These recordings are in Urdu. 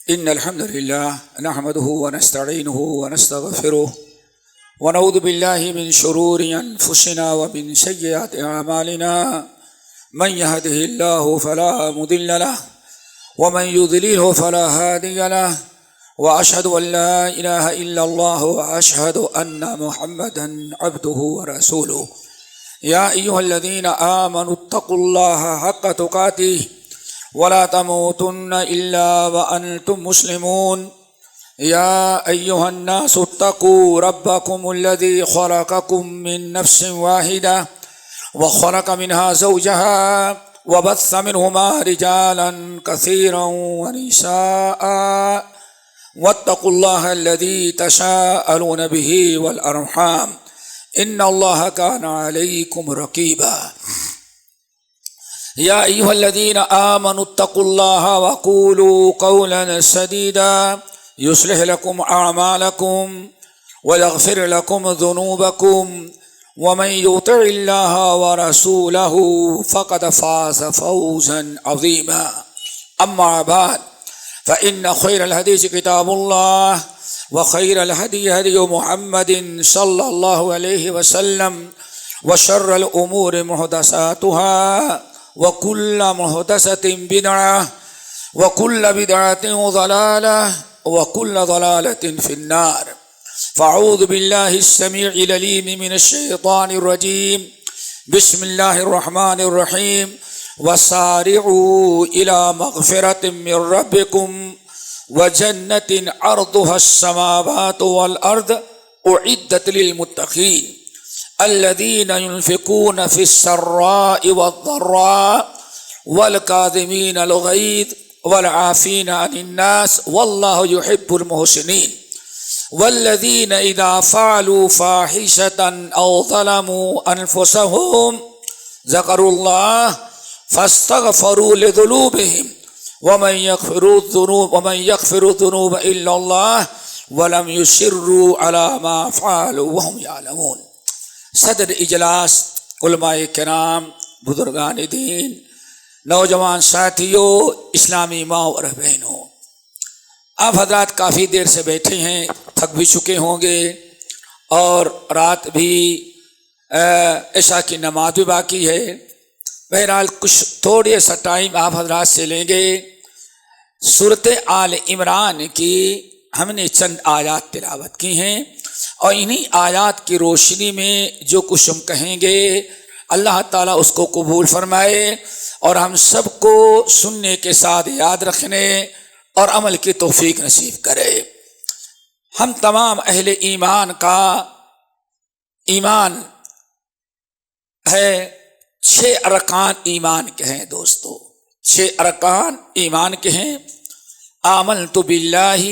إن الحمد لله نحمده ونستعينه ونستغفره ونعوذ بالله من شرور أنفسنا ومن سيئات أعمالنا من يهده الله فلا مضل له ومن يضلله فلا هادي له وأشهد أن لا إله إلا الله وأشهد أن محمدا عبده ورسوله يا أيها الذين آمنوا اتقوا الله حق تقاته ولا تموتن إلا وأنتم مسلمون يا أيها الناس اتقوا ربكم الذي خلقكم من نفس واحدة وخلق منها زوجها وبث منهما رجالا كثيرا ونساء واتقوا الله الذي تساءلون به والأرحام إن الله كان عليكم رقيبا يا أيها الذين آمنوا اتقوا الله وقولوا قولا سديدا يصلح لكم أعمالكم ويغفر لكم ذنوبكم ومن يطع الله ورسوله فقد فاز فوزا عظيما أما بعد فإن خير الحديث كتاب الله وخير الهدي هدي محمد صلى الله عليه وسلم وشر الأمور محدثاتها وكل محدثة بدعة وكل بدعة ضلالة وكل ضلالة في النار فأعوذ بالله السميع العليم من الشيطان الرجيم بسم الله الرحمن الرحيم وسارعوا إلى مغفرة من ربكم وجنة عرضها السماوات والأرض أعدت للمتقين الذين ينفقون في السراء والضراء والكاظمين الغيظ والعافين عن الناس والله يحب المحسنين والذين إذا فعلوا فاحشة أو ظلموا أنفسهم ذكروا الله فاستغفروا لذنوبهم ومن يغفر الذنوب إلا الله ولم يصروا على ما فعلوا وهم يعلمون. صدر اجلاس، علماء کرام، بزرگان دین، نوجوان ساتھیوں، اسلامی ماں اور بہنوں، آپ حضرات کافی دیر سے بیٹھے ہیں، تھک بھی چکے ہوں گے اور رات بھی عشاء کی نماز بھی باقی ہے. بہرحال کچھ تھوڑے سا ٹائم آپ حضرات سے لیں گے. سورۃ آل عمران کی ہم نے چند آیات تلاوت کی ہیں اور انہی آیات کی روشنی میں جو کچھ ہم کہیں گے اللہ تعالیٰ اس کو قبول فرمائے اور ہم سب کو سننے کے ساتھ یاد رکھنے اور عمل کی توفیق نصیب کرے. ہم تمام اہل ایمان کا ایمان ہے 6 ارکان ایمان کے ہیں دوستو، 6 ارکان ایمان کے ہیں. آمنت باللہ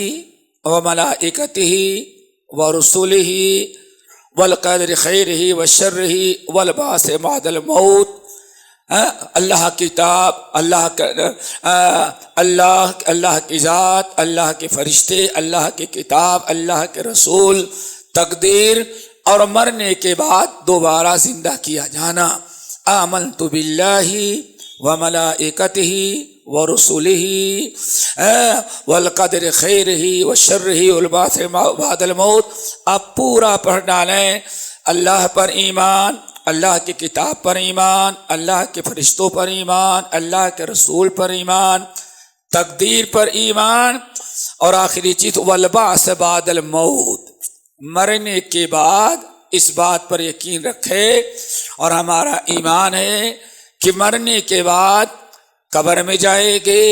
وملائکتہ ورسلہ والقدر خیرہ وشرہ والبعث بعد الموت. اللہ کتاب، اللہ کی ذات، اللہ کے فرشتے، اللہ کی کتاب، اللہ کے رسول، تقدیر اور مرنے کے بعد دوبارہ زندہ کیا جانا. آمنت باللہ وملائکتہ ورسلہ والقدر خیرہ وشرہ والبعث بعد الموت. آپ پورا پڑھ ڈالیں. اللہ پر ایمان، اللہ کی کتاب پر ایمان، اللہ کے فرشتوں پر ایمان، اللہ کے رسول پر ایمان، تقدیر پر ایمان اور آخری چیز والبعث بعد الموت، مرنے کے بعد اس بات پر یقین رکھے اور ہمارا ایمان ہے کہ مرنے کے بعد قبر میں جائیں گے،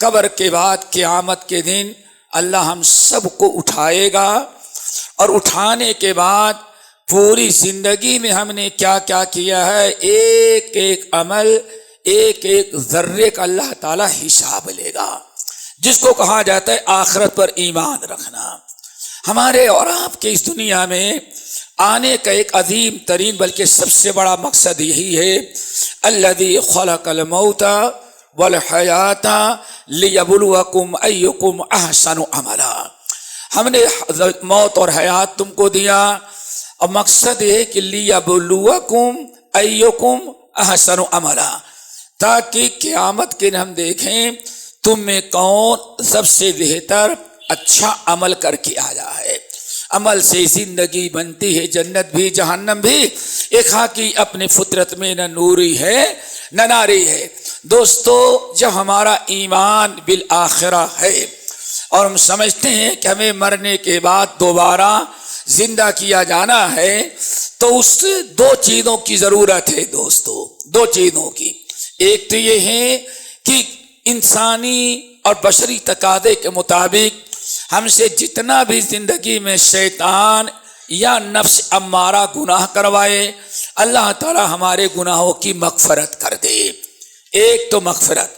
قبر کے بعد قیامت کے دن اللہ ہم سب کو اٹھائے گا اور اٹھانے کے بعد پوری زندگی میں ہم نے کیا کیا کیا ہے، ایک ایک عمل، ایک ایک ذرے کا اللہ تعالی حساب لے گا، جس کو کہا جاتا ہے آخرت پر ایمان رکھنا. ہمارے اور آپ کے اس دنیا میں آنے کا ایک عظیم ترین بلکہ سب سے بڑا مقصد یہی ہے، الذی خلق الموت والحیات لیبلوکم ایکم احسن عملا. ہم نے موت اور حیات تم کو دیا اور مقصد یہ کہ لیبلوکم ایکم احسن عملا، تاکہ قیامت کے ہم دیکھیں تم میں کون سب سے بہتر اچھا عمل کر کے آیا ہے؟ عمل سے زندگی بنتی ہے، جنت بھی جہنم بھی۔ ایک کی اپنے فطرت میں نہ نوری ہے نہ ناری ہے۔ دوستو، جب ہمارا ایمان بالآخرہ ہے اور ہم سمجھتے ہیں کہ ہمیں مرنے کے بعد دوبارہ زندہ کیا جانا ہے، تو اس دو چیزوں کی ضرورت ہے دوستو، دو چیزوں کی۔ ایک تو یہ ہے کہ انسانی اور بشری تقاضے کے مطابق ہم سے جتنا بھی زندگی میں شیطان یا نفس امارہ گناہ کروائے، اللہ تعالی ہمارے گناہوں کی مغفرت کر دے۔ ایک تو مغفرت،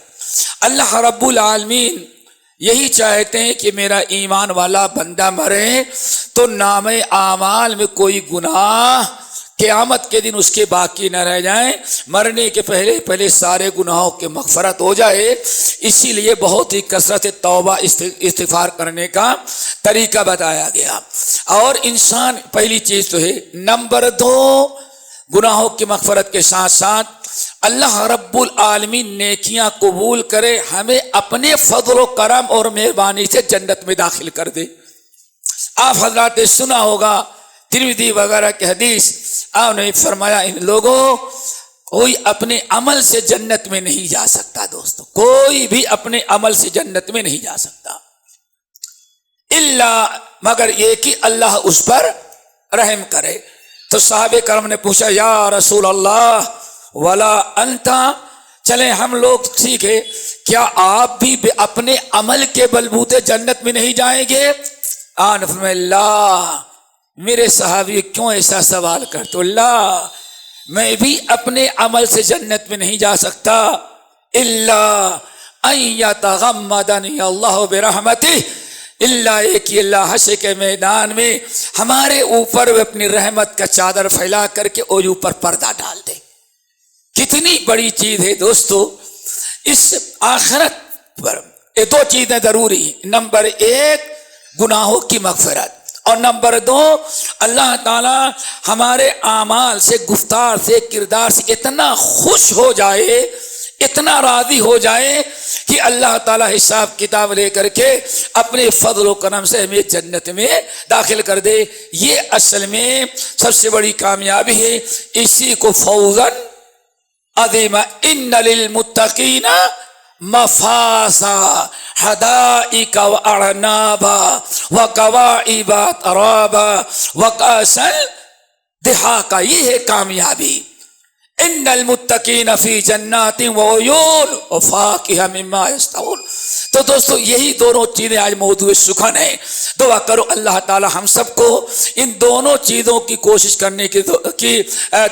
اللہ رب العالمین یہی چاہتے ہیں کہ میرا ایمان والا بندہ مرے تو نام اعمال میں کوئی گناہ قیامت کے دن اس کے باقی نہ رہ جائیں، مرنے کے پہلے سارے گناہوں کی مغفرت ہو جائے۔ اسی لیے بہت ہی کثرت توبہ استغفار کرنے کا طریقہ بتایا گیا۔ اور انسان پہلی چیز تو ہے، نمبر 2 گناہوں کی مغفرت کے ساتھ ساتھ اللہ رب العالمین نیکیاں قبول کرے، ہمیں اپنے فضل و کرم اور مہربانی سے جنت میں داخل کر دے۔ آپ حضرات نے سنا ہوگا ترمذی وغیرہ کے حدیث، آپ نے فرمایا ان لوگوں کوئی اپنے عمل سے جنت میں نہیں جا سکتا۔ دوستو، کوئی بھی اپنے عمل سے جنت میں نہیں جا سکتا، اللہ مگر یہ کہ اللہ اس پر رحم کرے۔ تو صحابہ کرام نے پوچھا یا رسول اللہ ولا انتا، چلیں ہم لوگ سیکھے، کیا آپ بھی اپنے عمل کے بلبوتے جنت میں نہیں جائیں گے؟ آن فرمائے اللہ، میرے صحابی کیوں ایسا سوال کرتے؟ اللہ، میں بھی اپنے عمل سے جنت میں نہیں جا سکتا، اللہ ان یتغمدنی اللہ برحمتہ، اللہ ایک اللہ حشر کے میدان میں ہمارے اوپر اپنی رحمت کا چادر پھیلا کر کے اور اوپر پردہ ڈال دے۔ کتنی بڑی چیز ہے دوستو، اس آخرت پر یہ دو چیزیں ضروری ہیں۔ نمبر 1 گناہوں کی مغفرت، اور نمبر 2 اللہ تعالی ہمارے اعمال سے، گفتار سے، کردار سے اتنا خوش ہو جائے، اتنا راضی ہو جائے کہ اللہ تعالیٰ حساب کتاب لے کر کے اپنے فضل و کرم سے ہمیں جنت میں داخل کر دے۔ یہ اصل میں سب سے بڑی کامیابی ہے، اسی کو فوزاً عظیما ان للمتقین مفازا حدائق واعنابا وکواعب اترابا وکأسا دہاقا، یہ ہے کامیابی۔ ان المتقین فی جنات وعیون وفاکہۃ مما یشتہون۔ تو دوستو یہی دونوں چیزیں آج موضوع سخن ہے۔ دعا کرو اللہ تعالی ہم سب کو ان دونوں چیزوں کی کوشش کرنے کی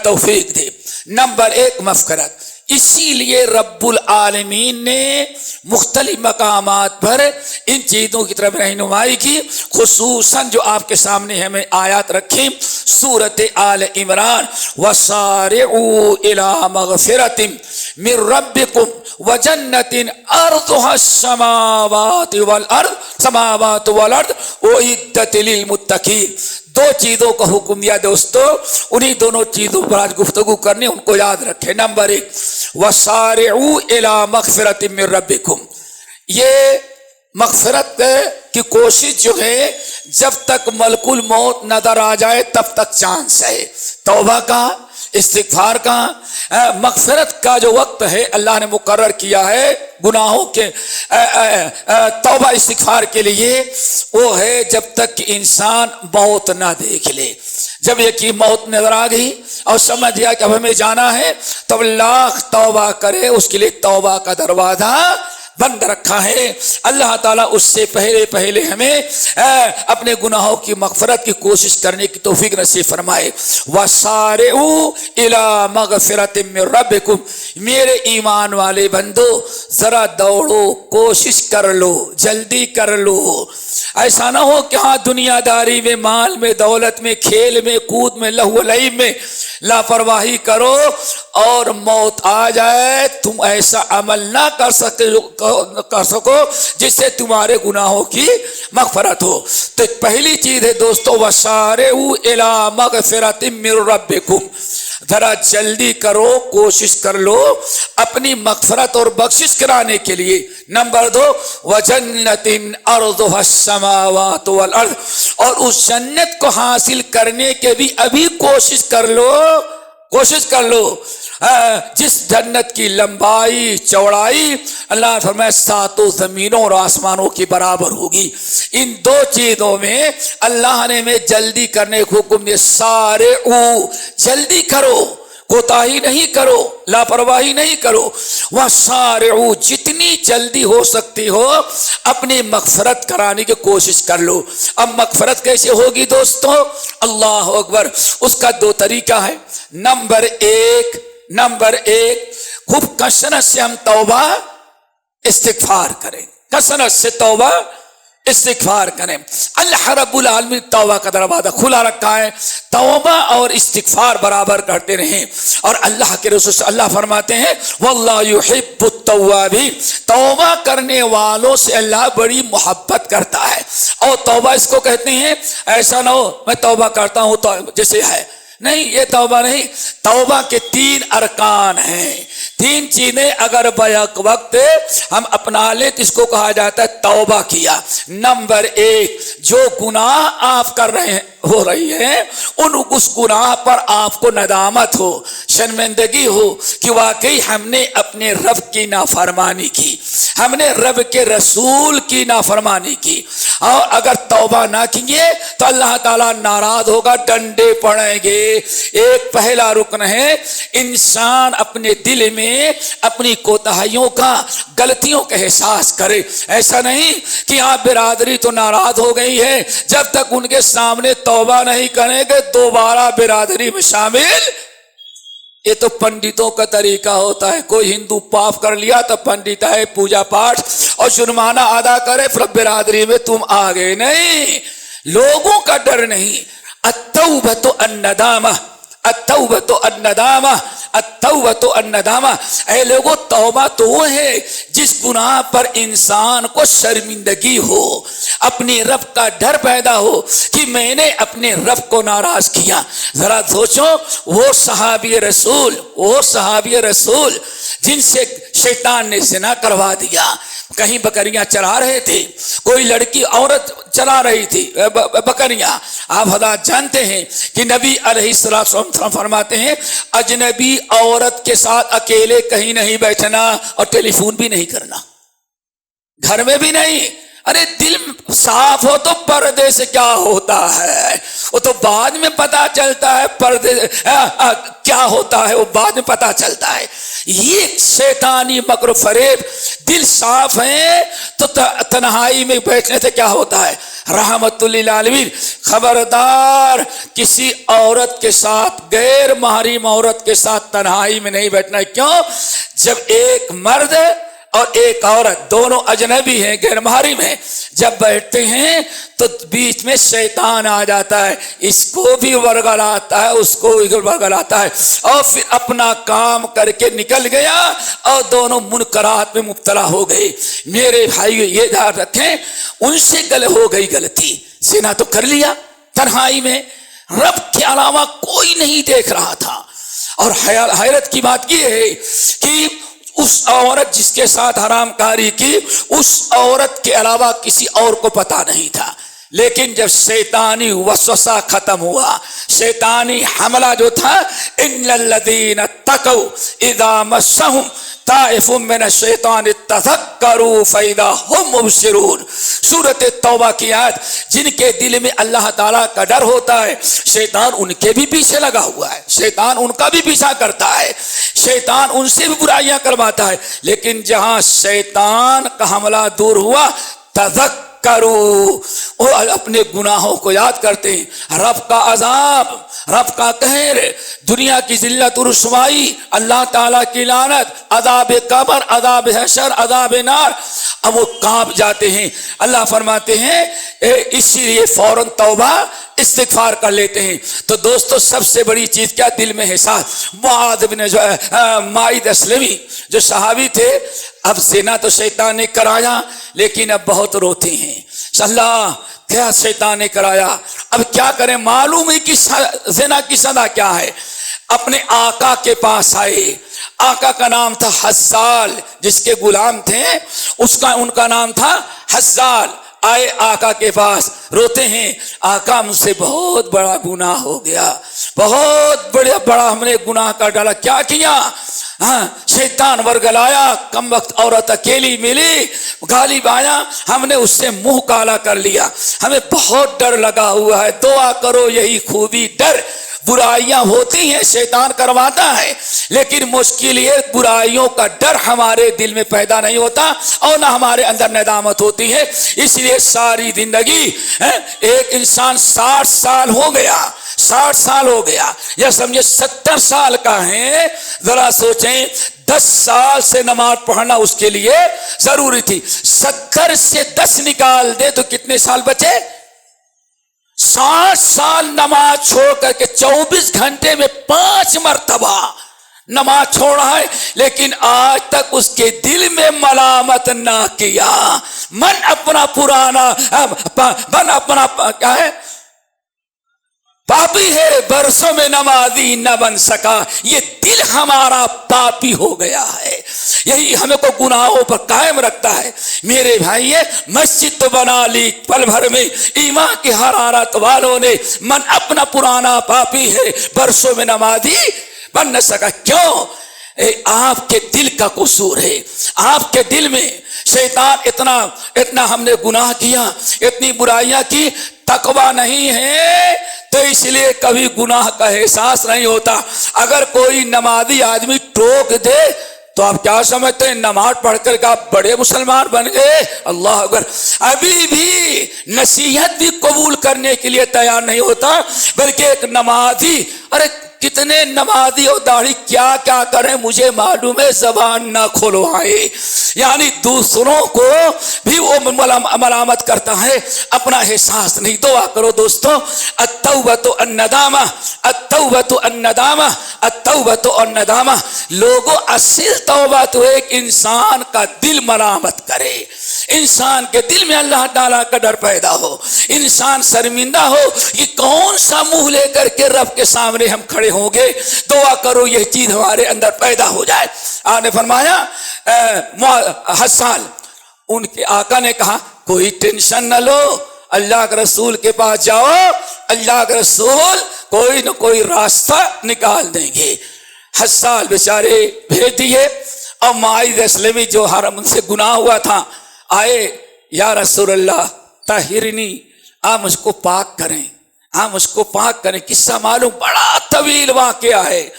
توفیق دے۔ نمبر 1 مغفرت، اسی لیے رب العالمین نے مختلف مقامات پر ان چیزوں کی طرف رہنمائی کی، خصوصاً جو آپ کے سامنے ہمیں آیات رکھی سورۃ آل عمران، وَسَارِعُوا إِلَىٰ مَغْفِرَةٍ مِّن رَّبِّكُمْ وَجَنَّةٍ عَرْضُهَا السَّمَاوَاتُ وَالْأَرْضُ أُعِدَّتْ لِلْمُتَّقِينَ۔ دو چیزوں کا حکم دیا دوستو، انہی دونوں چیزوں پر آج گفتگو کرنے، ان کو یاد رکھیں۔ نمبر 1 وَسَارِعُوا إِلَىٰ مَغْفِرَةٍ مِّن رَّبِّكُمْ، یہ مغفرت کی کوشش جو ہے جب تک ملک الموت نظر آ جائے تب تک چانس ہے۔ توبہ کا، استغفار کا، مغفرت کا جو وقت ہے اللہ نے مقرر کیا ہے گناہوں کے توبہ استغفار کے لیے، وہ ہے جب تک کہ انسان موت نہ دیکھ لے۔ جب یہ کہ موت نظر آ گئی اور سمجھ گیا کہ اب ہمیں جانا ہے، تب لاکھ توبہ کرے، اس کے لیے توبہ کا دروازہ بند رکھا ہے۔ اللہ تعالیٰ اس سے پہلے ہمیں اپنے گناہوں کی مغفرت کی کوشش کرنے کی توفیق نصیب فرمائے۔ وَسَارِعُوا إِلَىٰ مَغْفِرَةٍ مِّن رَّبِّكُمْ، میرے ایمان والے بندو ذرا دوڑو، کوشش کر لو، جلدی کر لو۔ ایسا نہ ہو کہ ہاں دنیا داری میں، مال میں، دولت میں، کھیل میں، کود میں، لہو و لعب میں لاپرواہی کرو اور موت آ جائے، تم ایسا عمل نہ کر سکو جس سے تمہارے گناہوں کی مغفرت ہو۔ تو پہلی چیز ہے دوستو وَسَارِعُوا إِلَىٰ مَغْفِرَةٍ مِّن رَّبِّكُمْ، ذرا جلدی کرو، کوشش کر لو اپنی مغفرت اور بخشش کرانے کے لیے۔ نمبر 2، وَجَنَّةٍ عَرْضُهَا السَّمَاوَاتُ وَالْأَرْضُ، اور اس جنت کو حاصل کرنے کے بھی ابھی کوشش کر لو، کوشش کر لو، جس جنت کی لمبائی چوڑائی اللہ نے فرمایا 7 زمینوں اور آسمانوں کی برابر ہوگی۔ ان 2 چیزوں میں اللہ نے ہمیں جلدی کرنے کو حکم دیا، سارعوا، جلدی کرو، کوتاہی نہیں کرو، لاپرواہی نہیں کرو، وسارعوا، جتنی جلدی ہو سکتی ہو اپنی مغفرت کرانے کی کوشش کر لو۔ اب مغفرت کیسے ہوگی دوستو؟ اللہ اکبر، اس کا 2 طریقہ ہے۔ نمبر ایک خوب کثرت سے ہم توبہ استغفار کریں، کثرت سے توبہ استغفار کریں۔ اللہ رب العالمین توبہ کا دروازہ کھلا رکھا ہے، توبہ اور استغفار برابر کرتے رہیں۔ اور اللہ کے رسول سے اللہ فرماتے ہیں واللہ یحب التوابین، توبہ کرنے والوں سے اللہ بڑی محبت کرتا ہے۔ اور توبہ اس کو کہتے ہیں، ایسا نہ ہو میں توبہ کرتا ہوں تو جیسے ہے، نہیں، یہ توبہ نہیں۔ توبہ کے 3 ارکان ہیں، 3 چیزیں اگر بیک وقت ہم اپنا لیں تو اس کو کہا جاتا ہے توبہ کیا۔ نمبر 1، جو گناہ آپ کر رہے ہیں ہو رہی ہے اس گناہ پر آپ کو ندامت ہو، شرمندگی ہو کہ واقعی ہم نے اپنے رب کی نافرمانی کی، ہم نے رب کے رسول کی نافرمانی کی، اور اگر توبہ نہ کیے تو اللہ تعالیٰ ناراض ہوگا، ڈنڈے پڑیں گے۔ ایک پہلا رکن ہے انسان اپنے دل میں اپنی کوتاہیوں کا، غلطیوں کا احساس کرے۔ ایسا نہیں کہ آپ برادری تو ناراض ہو گئی ہے، جب تک ان کے سامنے توبہ نہیں کریں گے دوبارہ برادری میں شامل۔ یہ تو پنڈتوں کا طریقہ ہوتا ہے، کوئی ہندو پاپ کر لیا تو پنڈت ہے، پوجا پاٹ اور جرمانہ ادا کرے، پھر برادری میں تم آ گئے۔ نہیں، لوگوں کا ڈر نہیں۔ التوبۃ الندامہ، التوبۃ الندامہ، التوبۃ الندامہ۔ اے لوگوں، توبہ تو وہ ہے جس گناہ پر انسان کو شرمندگی ہو، اپنی رب کا ڈر پیدا ہو کہ میں نے اپنے رب کو ناراض کیا۔ ذرا سوچو، وہ صحابی رسول جن سے شیطان نے زنا کروا دیا، کہیں بکریاں چلا رہے تھے، کوئی لڑکی عورت چلا رہی تھی بکریاں۔ آپ حضرات جانتے ہیں کہ نبی علیہ السلام فرماتے ہیں اجنبی عورت کے ساتھ اکیلے کہیں نہیں بیٹھنا اور ٹیلی فون بھی نہیں کرنا، گھر میں بھی نہیں۔ ارے دل صاف ہو تو پردے سے کیا ہوتا ہے وہ تو بعد میں پتا چلتا ہے، پردے کیا ہوتا ہے وہ بعد میں پتا چلتا ہے۔ یہ شیطانی مکر و فریب، دل صاف ہے تو تنہائی میں بیٹھنے سے کیا ہوتا ہے؟ رحمت للعالمین۔ خبردار، کسی عورت کے ساتھ، غیر محرم عورت کے ساتھ تنہائی میں نہیں بیٹھنا۔ کیوں؟ جب ایک مرد اور ایک عورت دونوں اجنبی ہیں، غیر محرم ہیں، جب بیٹھتے ہیں تو بیچ میں شیطان آ جاتا ہے، اس کو بھی ورگلاتا ہے، اس کو بھی ورگلاتا ہے، اور پھر اپنا کام کر کے نکل گیا اور دونوں منکرات میں مبتلا ہو گئے۔ میرے بھائی یہ دھیان رکھیں، ان سے ہو گئی غلطی، زنا تو کر لیا تنہائی میں، رب کے علاوہ کوئی نہیں دیکھ رہا تھا۔ اور حیرت کی بات یہ ہے کہ اس عورت جس کے ساتھ حرام کاری کی، اس عورت کے علاوہ کسی اور کو پتا نہیں تھا۔ لیکن جب شیطانی وسوسہ ختم ہوا، شیطانی حملہ جو تھا، ان الذین اتقوا اذا مسهم طائف من الشیطان تذکروا فاذا هم مبصرون۔ سورۃ توبہ کی آیت، جن کے دل میں اللہ تعالیٰ کا ڈر ہوتا ہے، شیطان ان کے بھی پیچھے لگا ہوا ہے، شیطان ان کا بھی پیچھا کرتا ہے، شیطان ان سے بھی برائیاں کرواتا ہے، لیکن جہاں شیطان کا حملہ دور ہوا، تذکروا، وہ اپنے گناہوں کو یاد کرتے ہیں، رب کا عذاب، رب کا قہر، دنیا کی ذلت و رسوائی، اللہ تعالیٰ کی لعنت، عذاب قبر، عذاب حشر، عذاب نار، اب وہ کانپ جاتے ہیں۔ اللہ فرماتے ہیں اسی لیے فوراً توبہ استغفار کر لیتے ہیں۔ تو دوستو، سب سے بڑی چیز کیا؟ دل میں احساس۔ معاذ بن مائد اسلمی جو صحابی تھے، اب زنا تو شیطان نے کرایا، لیکن اب بہت روتے ہیں، اللہ کیا شیطان نے کرایا، اب کیا کریں؟ معلوم ہے کہ زنا کی سزا کیا ہے۔ اپنے آقا کے پاس آئے. آقا کا نام تھا حزال، جس کے غلام تھے ان کا نام تھا حزال. آئے آقا کے پاس، روتے ہیں، آقا مجھ سے بہت بڑا گناہ ہو گیا، بہت بڑا ہم نے گناہ کر ڈالا. کیا کیا؟ شیطان ورگلایا، کم وقت عورت اکیلی ملی، غالب آیا، ہم نے اس سے منہ کالا کر لیا، ہمیں بہت ڈر لگا ہوا ہے. دعا کرو یہی خوبی ڈر. برائیاں ہوتی ہیں، شیطان کرواتا ہے، لیکن مشکل یہ برائیوں کا ڈر ہمارے دل میں پیدا نہیں ہوتا اور نہ ہمارے اندر ندامت ہوتی ہے. اس لیے ساری زندگی ایک انسان 60 سال ہو گیا، 60 سال ہو گیا یا سمجھے 70 سال کا ہے، ذرا سوچیں 10 سال سے نماز پڑھنا اس کے لیے ضروری تھی. 70 سے 10 نکال دے تو کتنے سال بچے؟ 60 سال نماز چھوڑ کر کے 24 گھنٹے میں 5 مرتبہ نماز چھوڑا ہے، لیکن آج تک اس کے دل میں ملامت نہ کیا. من اپنا کیا ہے، پاپی ہے، برسوں میں نمازی نہ بن سکا. یہ دل ہمارا پاپی ہو گیا ہے، یہی ہمیں کو گناہوں پر قائم رکھتا ہے. میرے بھائی، مسجد تو بنا لی پل بھر میں، ایمان کی حرارت والوں نے، من اپنا پرانا پاپی ہے، برسوں میں نمازی بن نہ سکا. کیوں؟ آپ کے دل کا قصور ہے. آپ کے دل میں شیطان اتنا ہم نے گناہ کیا، اتنی برائیاں کی، تقویٰ نہیں ہے تو اس لیے کبھی گناہ کا احساس نہیں ہوتا. اگر کوئی نمازی آدمی ٹوک دے تو آپ کیا سمجھتے ہیں؟ نماز پڑھ کر کے آپ بڑے مسلمان بن گئے. اللہ اکبر. ابھی بھی نصیحت بھی قبول کرنے کے لیے تیار نہیں ہوتا، بلکہ ایک نمازی، ارے کتنے نمازی اور داڑھی کیا کیا کریں مجھے معلوم ہے، زبان نہ کھلوائے. یعنی دوسروں کو بھی وہ ملامت کرتا ہے، اپنا احساس نہیں. دعا کرو دوستو، التوبۃ الندامہ، التوبۃ الندامہ، التوبۃ الندامہ. لوگوں، اصل توبہ تو ایک انسان کا دل ملامت کرے، انسان کے دل میں اللہ تعالیٰ کا ڈر پیدا ہو، انسان شرمندہ ہو کہ کون سا منہ لے کر کے رب کے سامنے ہم کھڑے ہوں گے. دعا کرو یہ چیز ہمارے اندر پیدا ہو جائے. آپ نے فرمایا حسال، ان کے آقا نے کہا کوئی ٹینشن نہ لو، اللہ کے رسول کے پاس جاؤ، اللہ کے رسول کوئی نہ کوئی راستہ نکال دیں گے. حسال بیچارے بھیج دیے، اور معاذ اسلمی جو حرم ان سے گناہ ہوا تھا آئے، یا رسول اللہ طہرنی، آپ مجھ کو پاک کریں، آپ مجھ کو پاک کریں. قصہ معلوم، بڑا طویل واقعہ ہے.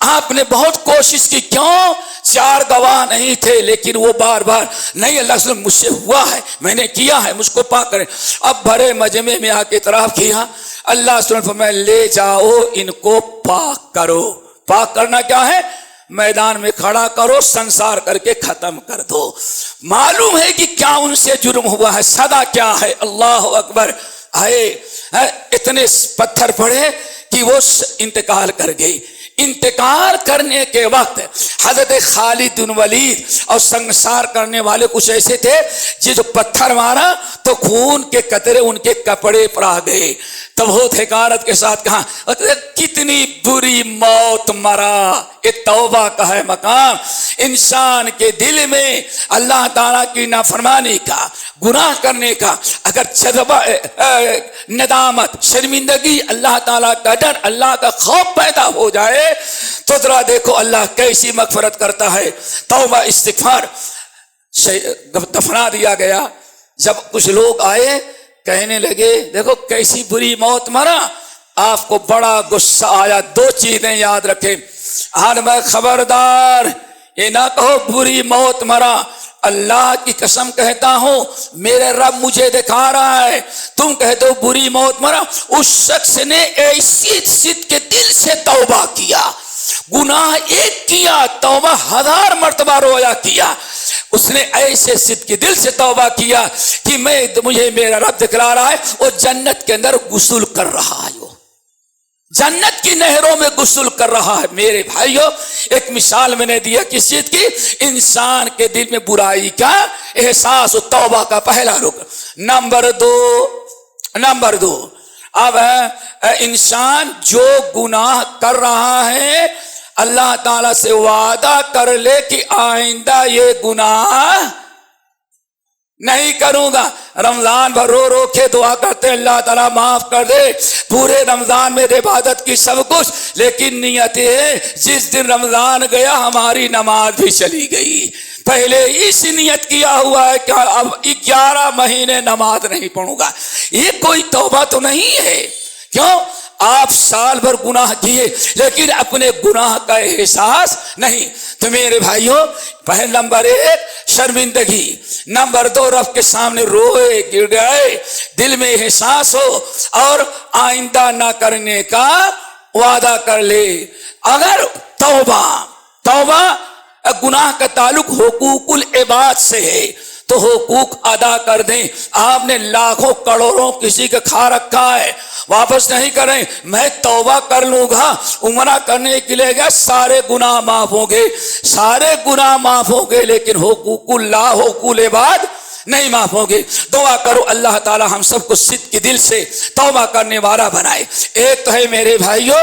آپ نے بہت کوشش کی، کیوں؟ 4 گواہ نہیں تھے، لیکن وہ بار بار نہیں، اللہ صلی اللہ مجھ سے ہوا ہے، میں نے کیا ہے، مجھ کو پاک کریں. اب بڑے مجمع میں آ کے اعتراف کیا. اللہ صلی اللہ علیہ وسلم لے جاؤ ان کو پاک کرو. پاک کرنا کیا ہے؟ میدان میں کھڑا کرو، سنسار کر کے ختم کر دو. معلوم ہے کہ کیا ان سے جرم ہوا ہے، سزا کیا ہے. اللہ اکبر. آئے اتنے پتھر پڑے کہ وہ انتقال کر گئی. انتقال کرنے کے وقت حضرت خالد بن ولید اور سنسار کرنے والے کچھ ایسے تھے جو پتھر مارا تو خون کے قطرے ان کے کپڑے پر آ گئے. تو بہت حقارت کے ساتھ کہا کتنی بری موت مرا. یہ توبہ کا ہے مقام. انسان کے دل میں اللہ تعالیٰ کی نافرمانی کا، گناہ کرنے کا اگر جذبہ، ندامت، شرمندگی، اللہ تعالیٰ کا ڈر، اللہ کا خوف پیدا ہو جائے تو ذرا دیکھو اللہ کیسی مغفرت کرتا ہے. توبہ استغفار. دفنا دیا گیا. جب کچھ لوگ آئے کہنے لگے دیکھو کیسی بری موت مرا. آپ کو بڑا غصہ آیا. 2 چیزیں یاد رکھیں. میں خبردار یہ نہ کہو بری موت مرا. اللہ کی قسم کہتا ہوں میرے رب مجھے دکھا رہا ہے، تم کہتے ہو بری موت مرا. اس شخص نے ایسی صدق کے دل سے توبہ کیا، گناہ ایک کیا، توبہ 1000 مرتبہ رویا کیا. اس نے ایسے صدق کے دل سے توبہ کیا کہ مجھے میرا رب دکھلا رہا ہے، وہ جنت کے اندر غسل کر رہا ہے، وہ جنت کی نہروں میں غسل کر رہا ہے. میرے بھائیو، ایک مثال میں نے دیا کس چیز کی؟ انسان کے دل میں برائی کا احساس و توبہ کا پہلا رکن. نمبر دو، اب انسان جو گناہ کر رہا ہے اللہ تعالیٰ سے وعدہ کر لے کہ آئندہ یہ گناہ نہیں کروں گا. رمضان بھر رو رو کے دعا کرتے اللہ تعالیٰ معاف کر دے, پورے رمضان میں عبادت کی سب کچھ, لیکن نیت ہے جس دن رمضان گیا ہماری نماز بھی چلی گئی. پہلے اس نیت کیا ہوا ہے کہ اب 11 مہینے نماز نہیں پڑھوں گا. یہ کوئی توبہ تو نہیں ہے. کیوں؟ آپ سال بھر گناہ کیے لیکن اپنے گناہ کا احساس نہیں. تو میرے بھائیوں, پہلے نمبر 1 شرمندگی, نمبر 2 رب کے سامنے روئے گر گئے, دل میں احساس ہو اور آئندہ نہ کرنے کا وعدہ کر لے. اگر توبہ گناہ کا تعلق حقوق العباد سے ہے تو حقوق ادا کر دیں. آپ نے لاکھوں کروڑوں کسی کا کھا رکھا ہے, واپس نہیں کریں. میں توبہ کر لوں گا, عمرہ کرنے کے لیے گیا, سارے گناہ معاف ہوں گے, سارے گناہ معاف ہوں گے, لیکن حقوق اللہ حقوق العباد نہیں معاف ہوں گے. دعا کرو اللہ تعالی ہم سب کو صدق کے دل سے توبہ کرنے والا بنائے. ایک تو ہے میرے بھائیوں,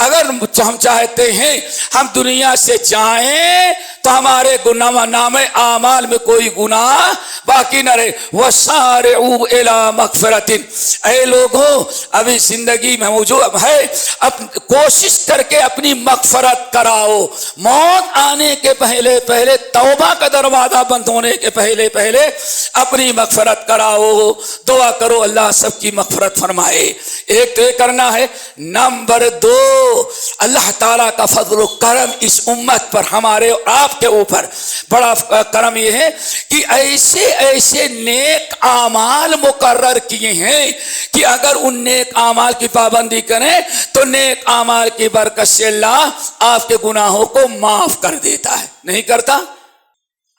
اگر ہم چاہتے ہیں ہم دنیا سے جائیں تو ہمارے گناہ نامے اعمال میں کوئی گناہ باقی نہ رہے. وسارعوا الی مغفرۃ, اے لوگوں ابھی زندگی میں موجود ہے, کوشش کر کے اپنی مغفرت کراؤ. موت آنے کے پہلے توبہ کا دروازہ بند ہونے کے پہلے اپنی مغفرت کراؤ. دعا کرو اللہ سب کی مغفرت فرمائے. ایک تو یہ کرنا ہے. نمبر 2 اللہ تعالیٰ کا فضل و کرم اس امت پر, ہمارے اور آپ کے اوپر بڑا کرم یہ ہے کہ ایسے نیک اعمال مقرر کیے ہیں کہ اگر ان نیک اعمال کی پابندی کریں تو نیک اعمال کی برکت سے اللہ آپ کے گناہوں کو معاف کر دیتا ہے. نہیں کرتا؟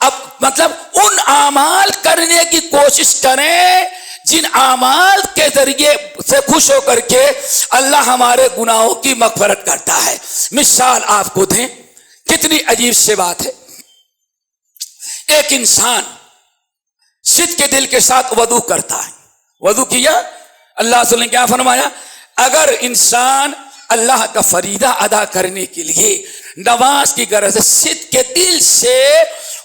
اب مطلب ان اعمال کرنے کی کوشش کریں جن اعمال کے ذریعے سے خوش ہو کر کے اللہ ہمارے گناہوں کی مغفرت کرتا ہے. مثال آپ کو دیں, کتنی عجیب سی بات ہے. ایک انسان صدق کے دل کے ساتھ وضو کرتا ہے, وضو کیا, اللہ صلی اللہ علیہ وسلم نے کیا فرمایا, اگر انسان اللہ کا فریضہ ادا کرنے کے لیے نماز کی غرض سے صدق کے دل سے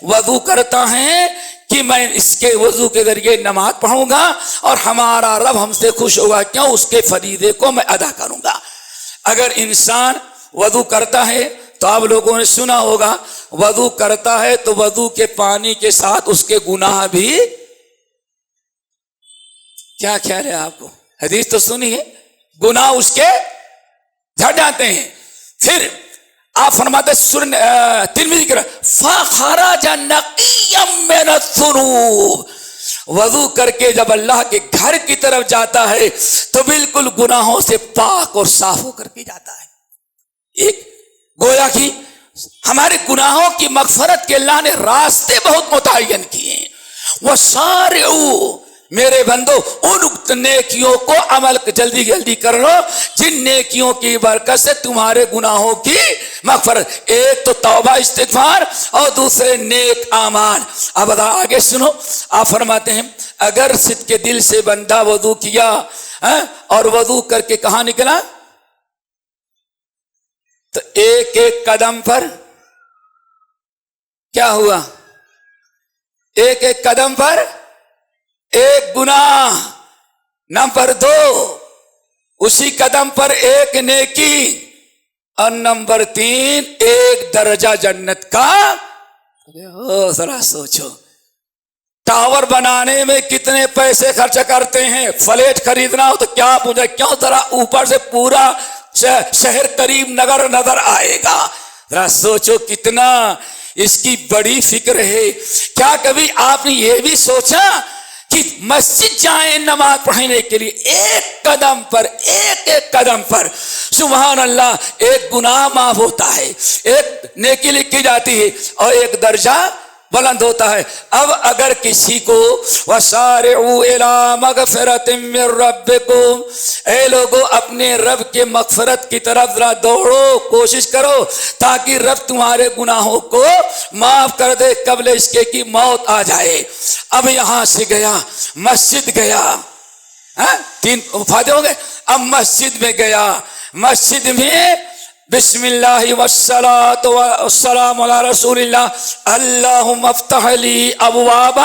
وضو کرتا ہے کہ میں اس کے وضو کے ذریعے نماز پڑھوں گا اور ہمارا رب ہم سے خوش ہوگا, کیوں, اس کے فریضے کو میں ادا کروں گا. اگر انسان وضو کرتا ہے تو آپ لوگوں نے سنا ہوگا, وضو کرتا ہے تو وضو کے پانی کے ساتھ اس کے گناہ بھی, کیا خیال ہے آپ کو, حدیث تو سنی ہے, گناہ اس کے جھڑ جاتے ہیں. پھر آپ فرماتے ترمذی کی فخرج نقیا من الذنوب, وضو کر کے جب اللہ کے گھر کی طرف جاتا ہے تو بالکل گناہوں سے پاک اور صاف ہو کر کے جاتا ہے. ایک گویا کہ ہمارے گناہوں کی مغفرت کے اللہ نے راستے بہت متعین کیے ہیں. وسارعوا, میرے بندو ان نیکیوں کو عمل جلدی کر لو جن نیکیوں کی برکت سے تمہارے گناہوں کی مغفرت. ایک تو توبہ استغفار اور دوسرے نیک اعمال. اب آگے سنو, آپ فرماتے ہیں اگر صدق کے دل سے بندہ وضو کیا اور وضو کر کے کہاں نکلا تو ایک ایک قدم پر کیا ہوا, ایک ایک قدم پر ایک گناہ. نمبر 2 اسی قدم پر ایک نیکی, اور نمبر 3 ایک درجہ جنت کا. ذرا سوچو, ٹاور بنانے میں کتنے پیسے خرچ کرتے ہیں, فلیٹ خریدنا ہو تو کیا پوچھا, کیوں, ذرا اوپر سے پورا شہر قریب نظر آئے گا. ذرا سوچو کتنا اس کی بڑی فکر ہے. کیا کبھی آپ نے یہ بھی سوچا کہ مسجد جائیں نماز پڑھنے کے لیے, ایک قدم پر سبحان اللہ ایک گناہ معاف ہوتا ہے, ایک نیکی لکھی جاتی ہے اور ایک درجہ بلند ہوتا ہے. اب اگر کسی کو وسارعوا الی مغفرۃ من ربکم, اے لوگوں اپنے رب کے مغفرت کی طرف ذرا دوڑو, کوشش کرو تاکہ رب تمہارے گناہوں کو معاف کر دے قبل اس کے کہ موت آ جائے. اب یہاں سے گیا مسجد گیا, تین فائدے ہو گئے. اب مسجد میں گیا, مسجد میں بسم اللہ والصلاۃ والسلام علی رسول اللہ اللہم افتح لی ابواب,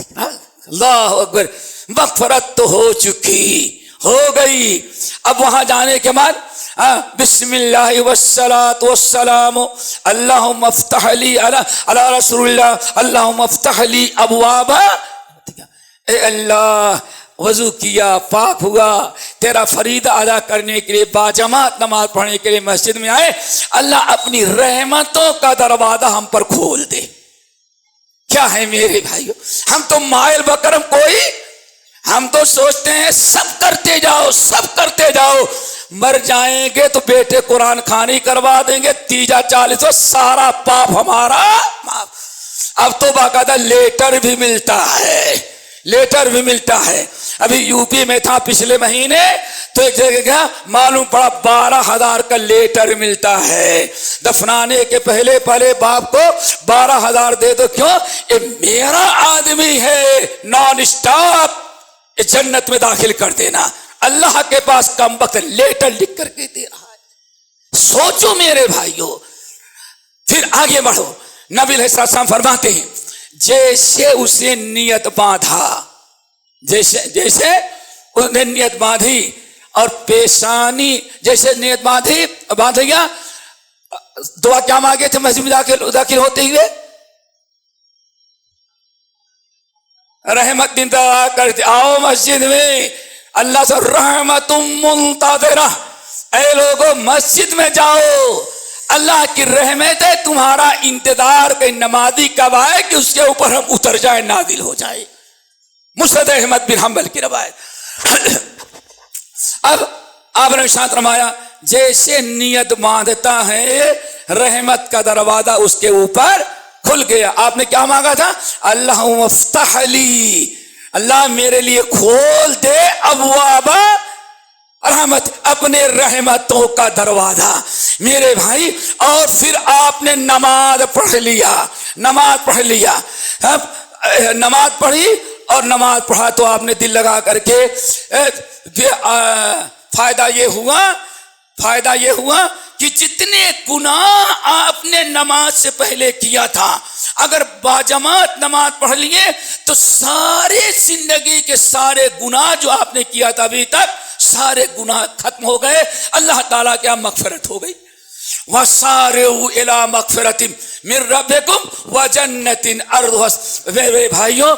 اللہ اکبر, مغفرت تو ہو چکی, ہو گئی. اب وہاں جانے کے بعد بسم اللہ والصلاۃ والسلام اللہم افتح لی علی رسول اللہ اللہم افتح لی ابواب. اے اللہ, وضو کیا, پاک ہوا, تیرا فریضہ ادا کرنے کے لیے باجماعت نماز پڑھنے کے لیے مسجد میں آئے, اللہ اپنی رحمتوں کا دروازہ ہم پر کھول دے. کیا ہے میرے بھائیو, ہم تو مائل بکرم کوئی, ہم تو سوچتے ہیں سب کرتے جاؤ, سب کرتے جاؤ, مر جائیں گے تو بیٹے قرآن خوانی کروا دیں گے, تیجا 40 سارا پاپ ہمارا معاف. اب تو باقاعدہ لیٹر بھی ملتا ہے, لیٹر بھی ملتا ہے. ابھی یو پی میں تھا پچھلے مہینے, تو ایک جگہ گیا, معلوم پڑا 12,000 کا لیٹر ملتا ہے. دفنانے کے پہلے باپ کو 12,000 دے دو. کیوں؟ یہ میرا آدمی ہے, نان اسٹاپ جنت میں داخل کر دینا. اللہ کے پاس کم وقت لیٹر لکھ کر کے دے رہا ہے. سوچو میرے بھائیو. پھر آگے بڑھو. نبی علیہ السلام فرماتے ہیں جیسے اسے نیت باندھا, جیسے اس نے نیت باندھی اور پیشانی جیسے نیت باندھ گیا, دعا کیا مانگے تھے مسجد میں داخل ہوتے ہوئے؟ رحمت دعا کرتے, آؤ مسجد میں, اللہ سے رحمت منتظرہ, اے لوگو مسجد میں جاؤ, اللہ کی رحمت ہے, تمہارا انتظار کہ نمازی کب آئے کہ اس کے اوپر ہم اتر جائیں, نازل ہو جائے. مسند احمد بن حنبل کی روایت. اب آپ نے ارشاد فرمایا جیسے نیت باندھتا ہے رحمت کا دروازہ اس کے اوپر کھل گیا. آپ نے کیا مانگا تھا؟ اللہم افتح لی, اللہ میرے لیے کھول دے ابواب رحمت, اپنے رحمتوں کا دروازہ. میرے بھائی, اور پھر آپ نے نماز پڑھ لیا, نماز پڑھی, اور نماز پڑھا تو آپ نے دل لگا کر کے فائدہ یہ ہوا کہ جتنے گناہ آپ نے نماز سے پہلے کیا تھا, اگر باجماعت نماز پڑھ لیے تو سارے زندگی کے سارے گناہ جو آپ نے کیا تھا ابھی تک, سارے گناہ ختم ہو گئے. اللہ تعالیٰ کیا مغفرت ہو گئی. وَسَارِعُوا إِلَىٰ مَغْفِرَةٍ مِّن رَبِّكُمْ وَجَنَّةٍ عَرْضُهَا. میرے بھائیوں,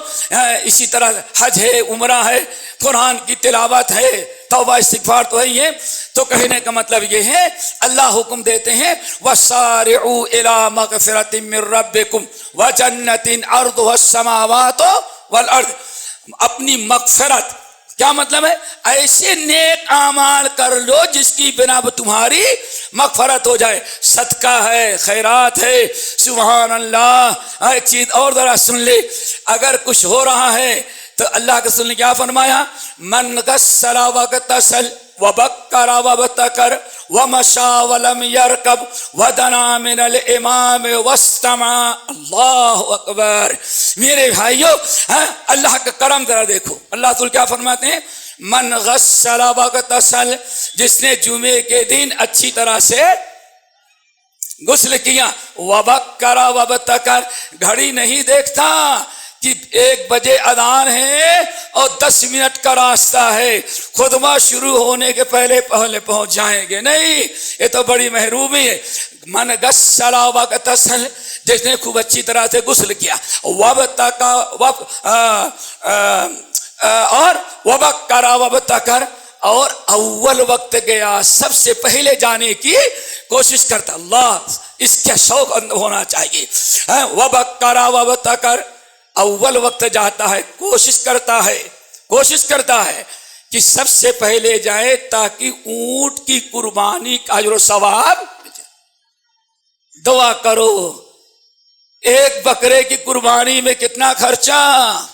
اسی طرح حج ہے, عمرہ ہے, قرآن کی تلاوت ہے, توبہ استغفار تو ہے. یہ تو کہنے کا مطلب یہ ہے, اللہ حکم دیتے ہیں وَسَارِعُوا إِلَىٰ مَغْفِرَةٍ مِّن رَبِّكُمْ وَجَنَّةٍ عَرْضُهَا السَّمَاوَاتُ وَالْأَرْضُ. اپنی مغفرت کیا مطلب ہے؟ ایسے نیک اعمال کر لو جس کی بنا پر تمہاری مغفرت ہو جائے. صدقہ ہے, خیرات ہے, سبحان اللہ. ایک چیز اور ذرا سن لے, اگر کچھ ہو رہا ہے تو اللہ کے رسول نے کیا فرمایا؟ من غسل واغتسل وبکر وابتکر ومشى ولم يركب ودنا من الامام واستمع. اللہ اکبر. میرے بھائیو, اللہ کا کرم ذرا دیکھو. اللہ تعالی کیا فرماتے ہیں؟ من غسل واغتسل, جس نے جمعے کے دن اچھی طرح سے غسل کیا, وبکر وابتکر, گھڑی نہیں دیکھتا کہ 1 بجے اذان ہے اور 10 منٹ کا راستہ ہے, خطبہ شروع ہونے کے پہلے پہنچ جائیں گے, نہیں, یہ تو بڑی محرومی ہے. من غسل واغتسل, جس نے خوب اچھی طرح سے غسل کیا, اور وبکر وابتکر, اور اول وقت گیا, سب سے پہلے جانے کی کوشش کرتا. اللہ, اس کا شوق ہونا چاہیے. وبکر وابتکر, اول وقت جاتا ہے, کوشش کرتا ہے کہ سب سے پہلے جائے تاکہ اونٹ کی قربانی کا اجر و ثواب مل جائے. دعا کرو, ایک بکرے کی قربانی میں کتنا خرچہ؟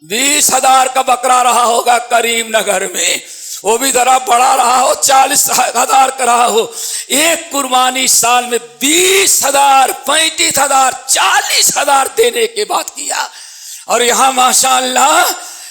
20,000 کا بکرا رہا ہوگا کریم نگر میں, وہ بھی ذرا بڑا رہا ہو, 40,000 کا رہا ہو. ایک قربانی سال میں 20,000 35,000 40,000 دینے کے بعد کیا. اور یہاں ماشاءاللہ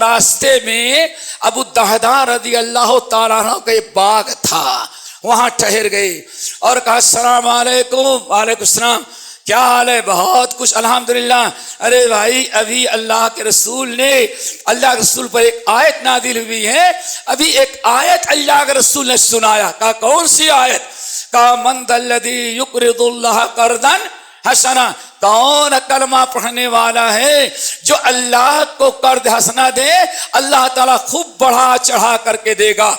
راستے میں ابو الدہداء رضی اللہ تعالیٰ عنہ کا ایک باغ تھا، وہاں ٹھہر گئے اور کہا السلام علیکم۔ وعلیکم السلام، کیا حال ہے؟ بہت کچھ الحمدللہ۔ ارے بھائی ابھی اللہ کے رسول پر ایک آیت نازل ہوئی ہے، ابھی ایک آیت اللہ کے رسول نے سنایا۔ کہا کون سی آیت؟ کہا من ذا الذی یقرض اللہ قرضا حسنا، کون کلمہ پڑھنے والا ہے جو اللہ کو قرض حسنا دے، اللہ تعالیٰ خوب بڑھا چڑھا کر کے دے گا۔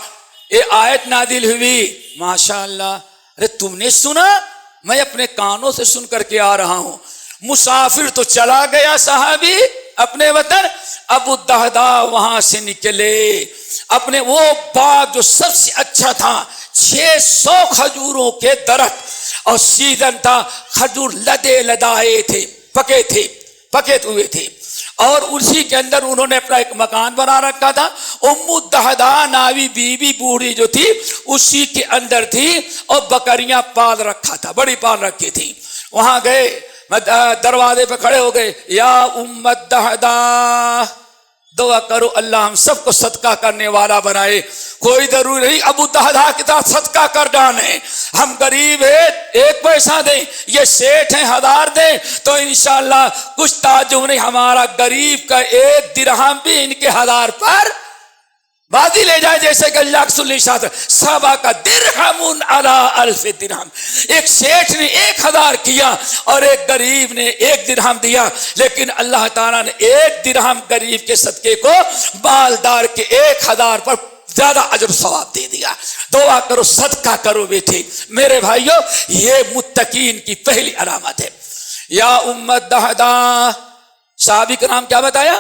یہ آیت نازل ہوئی، ماشاء اللہ۔ ارے تم نے سنا؟ میں اپنے کانوں سے سن کر کے آ رہا ہوں۔ مسافر تو چلا گیا صحابی اپنے وطن، ابو الدہداء وہاں سے نکلے، اپنے وہ باغ جو سب سے اچھا تھا، 600 کھجوروں کے درخت، اور سیزن تھا، کھجور لدے لدائے تھے، پکے ہوئے تھے، اور اسی کے اندر انہوں نے اپنا ایک مکان بنا رکھا تھا۔ ام الدہداء ناوی بیوی بوڑھی جو تھی اسی کے اندر تھی، اور بکریاں پال رکھا تھا، بڑی پال رکھی تھی۔ وہاں گئے، دروازے پہ کھڑے ہو گئے، یا ام الدہداء دعا کرو اللہ ہم سب کو صدقہ کرنے والا بنائے۔ کوئی ضروری نہیں ابو الدہداء کی طرح صدقہ کر ڈالیں، ہم غریب ہیں 1 پیسہ دیں، یہ سیٹھ ہیں 1000 دیں، تو انشاءاللہ کچھ تعجب نہیں، ہمارا غریب کا 1 درہم بھی ان کے 1000 پر بازی لے جائے، جیسے کہ اللہ رسول نے ارشاد صحابہ کا درہم علی 1000 درہم، ایک سیٹھ نے 1000 کیا اور ایک غریب نے 1 درہم دیا، لیکن اللہ تعالیٰ نے 1 درہم غریب کے صدقے کو مالدار کے 1000 پر زیادہ اجر ثواب دے دیا۔ دعا کرو، صدقہ کرو بیٹے میرے بھائیوں، یہ متقین کی پہلی علامت ہے۔ یا ام الدہداء، صحابی کا نام کیا بتایا؟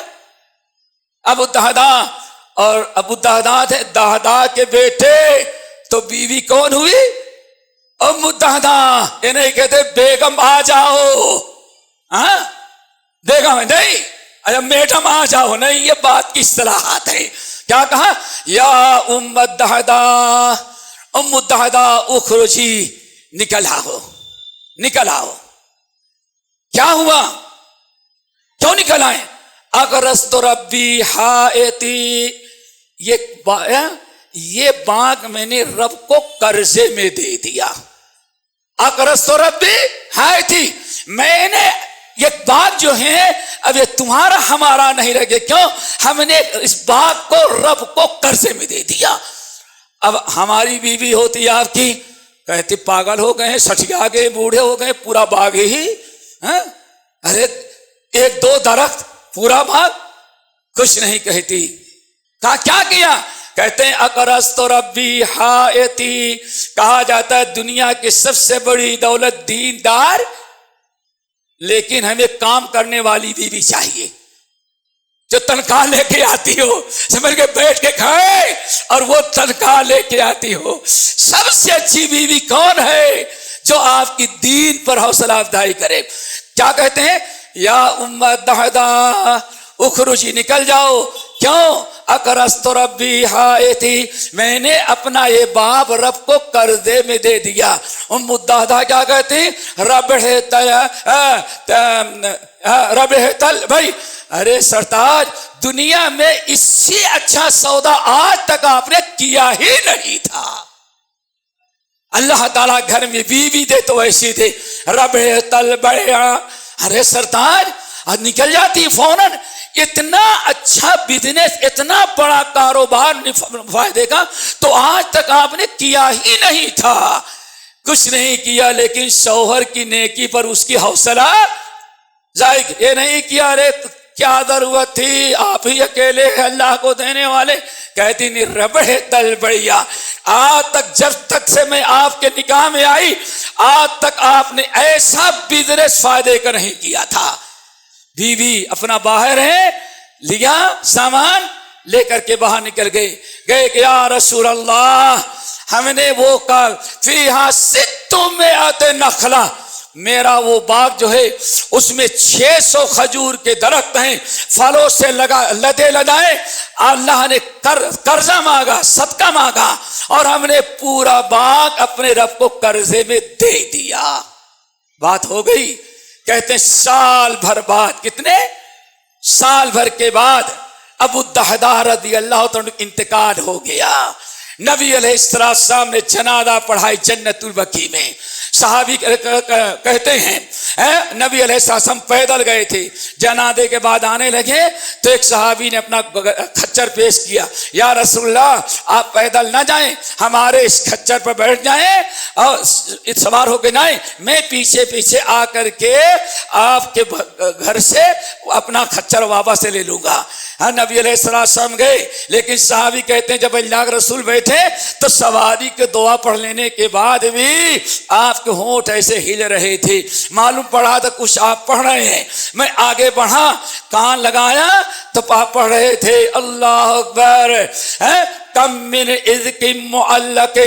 ابو الدہداء، اور ابو الدہداء تھے دہداء کے بیٹے، تو بیوی کون ہوئی؟ ام الدہداء۔ یہ نہیں کہتے بیگم آ جاؤ، ہاں بیگم نہیں، اچھا میڈم آ جاؤ، نہیں، یہ بات کی اصطلاحات ہے۔ کیا کہا؟ یا ام الدہداء، ام الدہداء اخرجی، نکل آؤ۔ کیا ہوا؟ کیوں نکل آئے؟ اغرست ربی حائتی، یہ باغ میں نے رب کو قرضے میں دے دیا۔ اغرست ربی حائتی، میں نے یہ باغ جو ہے اب یہ تمہارا ہمارا نہیں رہے، کیوں؟ ہم نے اس باغ کو رب کو قرضے میں دے دیا۔ اب ہماری بیوی ہوتی آپ کی، کہتی پاگل ہو گئے، سٹیا گئے، بوڑھے ہو گئے، پورا باغ ہی، ارے 1-2 درخت پورا باغ، کچھ نہیں کہتی۔ کہا کیا کیا؟ کہتے ہیں اقرضت ربی حائتی، کہا جاتا ہے دنیا کی سب سے بڑی دولت دیندار، لیکن ہمیں کام کرنے والی بیوی چاہیے جو تنخواہ لے کے آتی ہو، سمجھ کے بیٹھ کے کھائے اور وہ تنخواہ لے کے آتی ہو۔ سب سے اچھی بیوی کون ہے؟ جو آپ کی دین پر حوصلہ افزائی کرے۔ کیا کہتے ہیں؟ یا ام الدہداء اخرجی، نکل جاؤ۔ کیوں؟ اقرضت ربی حائتی، میں نے اپنا یہ باغ رب کو قرضے میں دے دیا۔ ام الدہداء کیا کہتے ہیں؟ ربحتل، بھائی ارے سرتاج، دنیا میں اس سے اچھا سودا آج تک آپ نے کیا ہی نہیں تھا۔ اللہ تعالیٰ گھر میں بیوی دے تو ایسی دے، ربحتل بیع، ارے سرتاج نکل جاتی فوراً، اتنا اچھا بزنس، اتنا بڑا کاروبار فائدے کا تو آج تک آپ نے کیا ہی نہیں تھا، کچھ نہیں کیا، لیکن شوہر کی نیکی پر اس کی حوصلہ ظاہر یہ نہیں کیا۔ ارے کیا ضرورت تھی، آپ ہی اکیلے اللہ کو دینے والے۔ کہتی نہیں ربحتل بیع، آج تک جب تک سے میں آپ کے نکاح میں آئی آج تک آپ نے ایسا بزنس فائدے کا نہیں کیا تھا۔ بیوی اپنا باہر ہے، لیا سامان لے کر کے باہر نکل گئے کہ یا رسول اللہ، ہم نے وہ کہا فیہا 600 نخلہ، میرا وہ باغ جو ہے اس میں 600 کھجور کے درخت ہیں، پھلوں سے لدے لدائے، اللہ نے قرضہ مانگا، صدقہ مانگا، اور ہم نے پورا باغ اپنے رب کو قرضے میں دے دیا۔ بات ہو گئی۔ کہتے ہیں سال بھر بعد، کتنے سال بھر کے بعد ابو الدحداء رضی اللہ تعالیٰ انتقال ہو گیا. نبی علیہ السلام نے جنازہ پڑھائی جنت البقیع میں. صحابی کہتے ہیں نبی علیہ السلام پیدل گئے تھے, جنازے کے بعد آنے لگے تو ایک صحابی نے اپنا کھچر پیش کیا, یا رسول اللہ آپ پیدل نہ جائیں, ہمارے اس کھچر پر بیٹھ جائیں اور سوار ہو کے جائیں, میں پیچھے پیچھے آ کر کے آپ کے گھر سے اپنا کھچر واپس سے لے لوں گا. ہاں نبی علیہ السلام گئے, لیکن صحابی کہتے ہیں جب اللہ کے رسول بیٹھے تو سواری کے دعا پڑھ لینے کے بعد بھی آپ کے ہونٹ ایسے ہل رہے تھے, معلوم پڑا تو کچھ آپ پڑھ رہے ہیں. میں آگے بڑھا, کان لگایا تو آپ پڑھ رہے تھے اللہ اکبر, کم من اذک معلق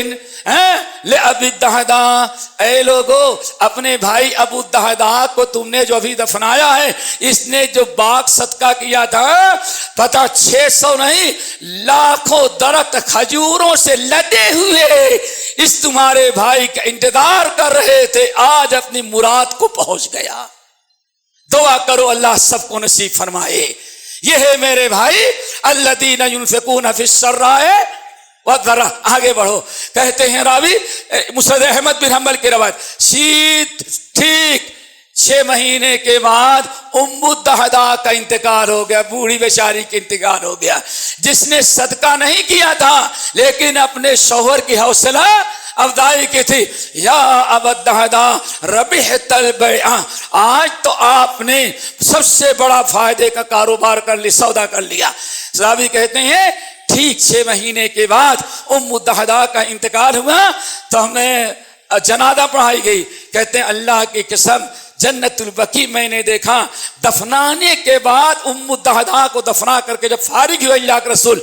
لأبی الدحداء. اے لوگو, اپنے بھائی ابو الدحداء کو تم نے جو ابھی دفنایا ہے, اس نے جو باغ صدقہ کیا تھا پتہ 600 نہیں لاکھوں درخت کھجوروں سے لدے ہوئے اس تمہارے بھائی کا انتظار کر رہے تھے, آج اپنی مراد کو پہنچ گیا. دعا کرو اللہ سب کو نصیب فرمائے. یہ ہے میرے بھائی الذین ينفقون فی السراء والضراء. آگے بڑھو. کہتے ہیں راوی مسند احمد بن حنبل کی روایت, ٹھیک 6 مہینے کے بعد ام الدحداء کا انتقال ہو گیا, بوڑھی بیچاری کا انتقال ہو گیا, جس نے صدقہ نہیں کیا تھا لیکن اپنے شوہر کی حوصلہ افزائی کی تھی. یا ابا الدحداء ربحت البیع, آج تو آپ نے سب سے بڑا فائدے کا کاروبار کر لی, سودا کر لیا. صحابی کہتے ہیں ٹھیک 6 مہینے کے بعد ام الدحداء کا انتقال ہوا تو ہمیں جنازہ پڑھائی گئی. کہتے ہیں اللہ کی قسم جنت البقیع میں نے دیکھا, دفنانے کے بعد ام الدحداء کو دفنا کر کے جب فارغ ہوئے اللہ کے رسول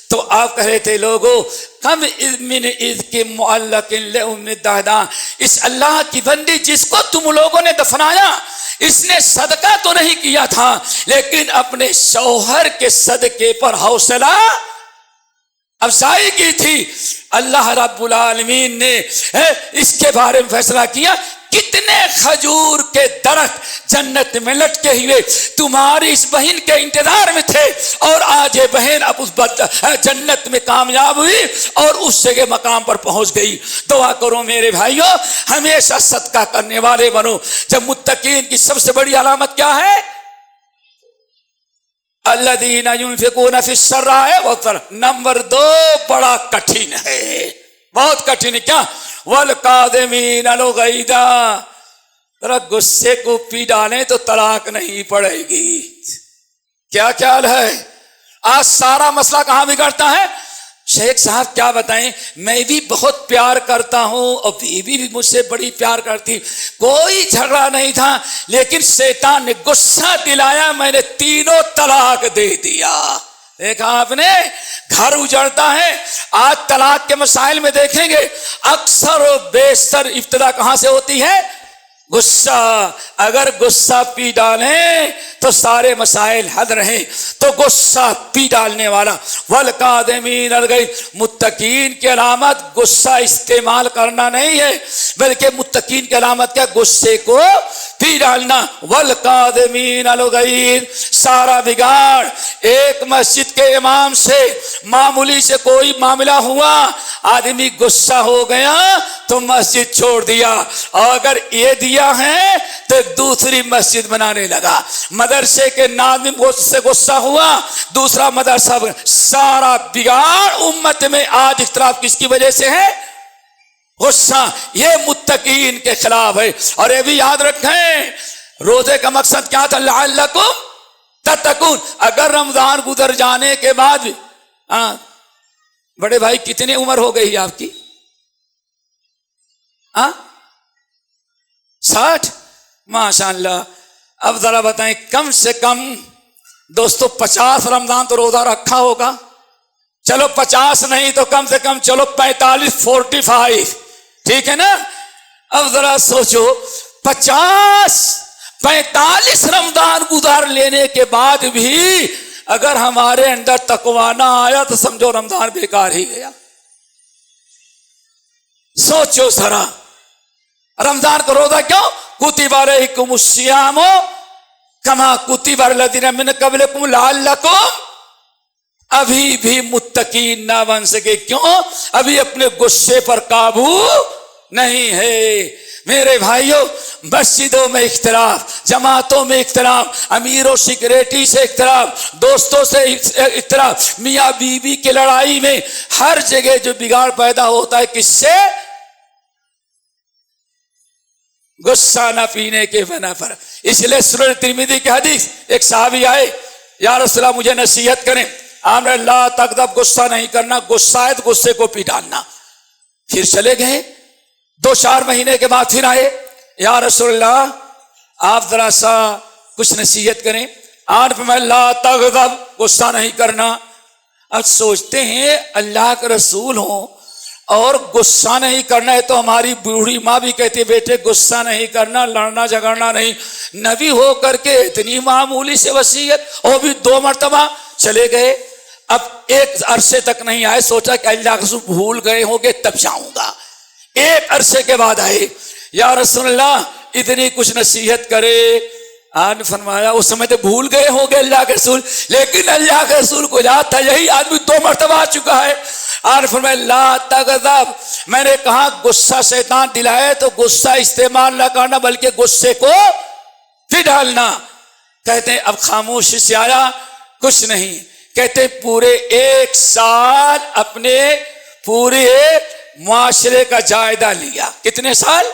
تو آپ کہہ رہے تھے لوگو کم من اذک معلق لام الدحداء, اس اللہ کی بندی جس کو تم لوگوں نے دفنایا اس نے صدقہ تو نہیں کیا تھا لیکن اپنے شوہر کے صدقے پر حوصلہ افزائی کی تھی. اللہ رب العالمین نے اس کے بارے میں فیصلہ کیا, کتنے کھجور کے درخت جنت میں لٹکے ہوئے تمہاری اس بہن کے انتظار میں تھے, اور آج یہ بہن اب اس جنت میں کامیاب ہوئی اور اس جگہ مقام پر پہنچ گئی. دعا کرو میرے بھائیو ہمیشہ صدقہ کرنے والے بنو. جب متقین کی سب سے بڑی علامت کیا ہے, الذین ينفقون فی السراء والضراء. نمبر 2 بڑا کٹھن ہے, بہت کٹھن ہے. کیا؟ والکاظمین الغیظ. ذرا غصے کو پی ڈالیں تو طلاق نہیں پڑے گی. کیا خیال ہے؟ آج سارا مسئلہ کہاں بگڑتا ہے؟ شیخ صاحب کیا بتائیں, میں بھی بہت پیار کرتا ہوں اور بیوی بھی مجھ سے بڑی پیار کرتی, کوئی جھگڑا نہیں تھا لیکن شیطان نے غصہ دلایا, میں نے 3 طلاق دے دیا. دیکھا آپ نے, گھر اجڑتا ہے. آج طلاق کے مسائل میں دیکھیں گے اکثر و بیشتر ابتدا کہاں سے ہوتی ہے؟ غصہ. اگر غصہ پی ڈالیں تو سارے مسائل حل رہیں. تو غصہ پی ڈالنے والا والکاظمین الغیظ. متقین کی علامت غصہ استعمال کرنا نہیں ہے بلکہ متقین کی علامت کیا؟ غصے کو پی ڈالنا. والکاظمین الغیظ. سارا بگاڑ ایک مسجد کے امام سے معمولی سے کوئی معاملہ ہوا, آدمی غصہ ہو گیا تو مسجد چھوڑ دیا, اور اگر یہ دیا ہے تو دوسری مسجد بنانے لگا. مدرسے کے ناظم سے غصہ ہوا, دوسرا مدرسہ. سارا بگاڑ امت میں آج اختلاف کس کی وجہ سے ہے؟ غصہ. یہ متقین کے خلاف ہے. اور یہ بھی یاد رکھیں روزے کا مقصد کیا تھا؟ لعلکم تتقون. اگر رمضان گزر جانے کے بعد بڑے بھائی کتنی عمر ہو گئی آپ کی؟ 60. ماشاء اللہ. اب ذرا بتائیں کم سے کم دوستو 50 رمضان تو روزہ رکھا ہوگا. چلو 50 نہیں تو کم سے کم چلو 45 45, ٹھیک ہے نا. اب ذرا سوچو 50 45 رمضان گزار لینے کے بعد بھی اگر ہمارے اندر تقوی نہ آیا تو سمجھو رمضان بیکار ہی گیا. سوچو ذرا, رمضان کا روزہ کیوں؟ کتب علیکم الصیام کما کتب علی الذین من قبلکم لعلکم ابھی بھی متقین نہ بن سکے. کیوں؟ ابھی اپنے غصے پر قابو نہیں ہے. میرے بھائیوں، مسجدوں میں اختلاف، جماعتوں میں اختلاف، امیر و سیکریٹری سے اختلاف، دوستوں سے اختلاف، میاں بیوی کی لڑائی میں ہر جگہ جو بگاڑ پیدا ہوتا ہے کس سے؟ غصہ نہ پینے کے بنا پر. اس لیے سنن ترمذی کی حدیث، ایک صحابی آئے، یا رسول اللہ مجھے نصیحت کریں. آپ نے لا تغضب، غصہ نہیں کرنا، غصہ ہے تو غصے کو پی ڈالنا. پھر چلے گئے. 2-4 مہینے کے بعد پھر آئے، یا رسول اللہ آپ ذرا سا کچھ نصیحت کریں. آپ میں لا تغضب، غصہ نہیں کرنا. اب سوچتے ہیں اللہ کے رسول ہوں اور غصہ نہیں کرنا ہے تو ہماری بوڑھی ماں بھی کہتی ہے بیٹے غصہ نہیں کرنا، لڑنا جھگڑنا نہیں. نبی ہو کر کے اتنی معمولی سے وصیت، اور بھی 2 مرتبہ. چلے گئے. اب ایک عرصے تک نہیں آئے، سوچا کہ اللہ کے رسول بھول گئے ہوں گے تب جاؤں گا. ایک عرصے کے بعد آئے، یا رسول اللہ اتنی کچھ نصیحت کرے. آپ نے فرمایا اس سمے تو بھول گئے ہوں گے اللہ کے رسول، لیکن اللہ کے رسول کو یاد تھا یہی آدمی 2 مرتبہ آ چکا ہے. آپ نے فرمایا لا تغضب، میں نے کہا غصہ شیطان دلائے تو غصہ استعمال نہ کرنا بلکہ غصے کو پی ڈالنا. کہتے ہیں اب خاموشی سے آیا، کچھ نہیں. کہتے پورے 1 سال اپنے پورے معاشرے کا جائزہ لیا. کتنے سال؟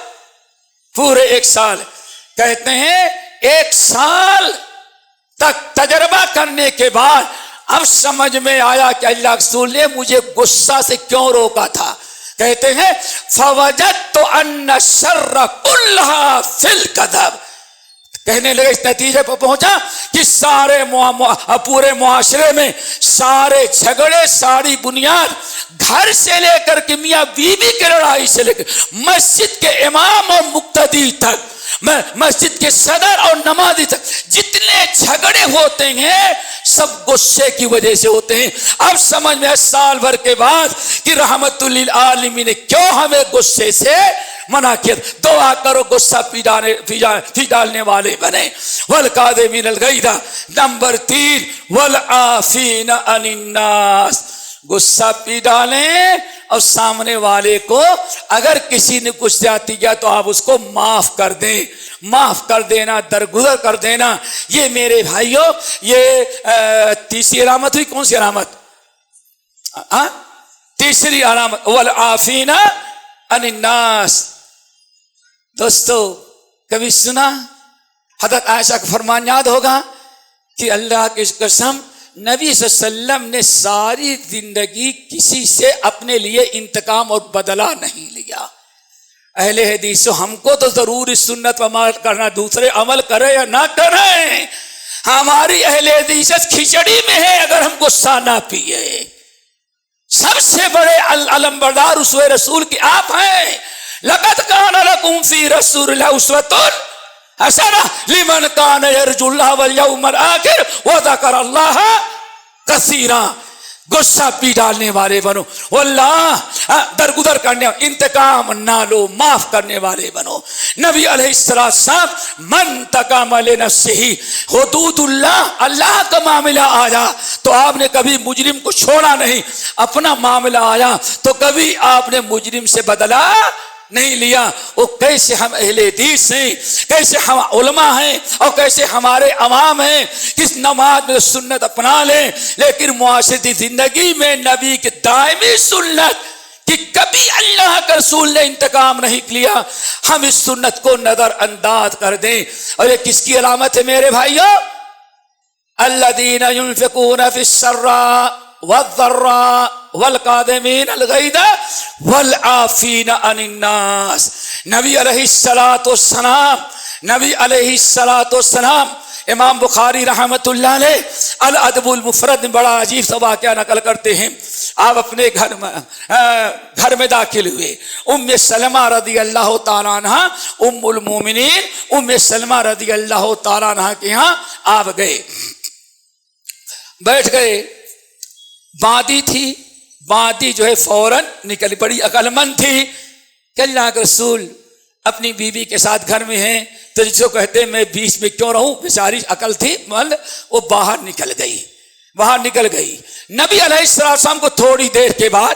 پورے 1 سال. کہتے ہیں 1 سال تک تجربہ کرنے کے بعد اب سمجھ میں آیا کہ اللہ کے رسول نے مجھے غصہ سے کیوں روکا تھا. کہتے ہیں فوجدت ان الشر كلها في الكذب. کہنے لگے اس نتیجے پر پہنچا کہ سارے پورے معاشرے میں سارے جھگڑے، ساری بنیاد گھر سے لے کر کے میاں بیوی کی لڑائی سے لے کر مسجد کے امام اور مقتدی تک، مسجد کے صدر اور نمازی تک جتنے جھگڑے ہوتے ہیں سب غصے کی وجہ سے ہوتے ہیں. اب سمجھ میں سال بھر کے بعد کہ رحمت للعالمین نے کیوں ہمیں غصے سے منع کیا. دعا کرو غصہ پی ڈالنے والے بنے. والکاظمین الغیظ. نمبر 3 والعافین عن الناس. غصہ پی ڈالیں اور سامنے والے کو اگر کسی نے کچھ زیادتی کیا تو آپ اس کو معاف کر دیں. معاف کر دینا، درگزر کر دینا. یہ میرے بھائیوں یہ تیسری علامت ہوئی. کون سی علامت؟ تیسری علامت والعافین عن الناس. دوستو کبھی سنا حضرت عائشہ کا فرمان یاد ہوگا کہ اللہ کی قسم نبی صلی اللہ علیہ وسلم نے ساری زندگی کسی سے اپنے لیے انتقام اور بدلہ نہیں لیا. اہل حدیث ہم کو تو ضرور اس سنت پر عمل کرنا، دوسرے عمل کرے یا نہ کریں. ہماری اہل حدیث کھچڑی میں ہے اگر ہم غصہ نہ پیے. سب سے بڑے علمبردار اسوہ رسول کی آپ ہیں. لقد کان لکم فی رسول اللہ اسوۃ حسنہ لمن کان یرجو اللہ والیوم الآخر وذکر اللہ کثیرا. غصہ پی ڈالنے والے بنو، واللہ درگزر کرنے، انتقام نہ لو، معاف کرنے والے بنو. نبی علیہ السلام من انتقم لنفسہ، حدود اللہ، اللہ کا معاملہ آیا تو آپ نے کبھی مجرم کو چھوڑا نہیں. اپنا معاملہ آیا تو کبھی آپ نے مجرم سے بدلہ نہیں لیا. وہ کیسے ہم اہل حدیث ہیں، کیسے ہم علماء ہیں اور کیسے ہمارے عوام ہیں. کس نماز میں سنت اپنا لیں لیکن معاشرتی زندگی میں نبی کی دائمی سنت کہ کبھی اللہ کے رسول نے انتقام نہیں لیا، ہم اس سنت کو نظر انداز کر دیں. اور یہ کس کی علامت ہے میرے بھائیوں؟ الذین ينفقون فی السراء والضراء والکاظمین الغیظ والعافین عن الناس. نبی علیہ السلام امام بخاری رحمت اللہ علیہ الادب المفرد میں بڑا عجیب سا واقعہ نقل کرتے ہیں. آپ اپنے گھر میں داخل ہوئے. ام سلمہ رضی اللہ تعالیٰ عنہ، ام المومنین ام سلمہ رضی اللہ تعالیٰ عنہ کے یہاں آپ گئے، بیٹھ گئے. باندی تھی، باندی جو ہے فوراً نکلی، بڑی عقل مند تھی کہ اللہ کے رسول اپنی بیوی کے ساتھ گھر میں ہیں تو جس کو کہتے ہیں میں بیچ میں کیوں رہوں. بیچاری عقل تھی، وہ باہر نکل گئی. نبی علیہ السلام کو تھوڑی دیر کے بعد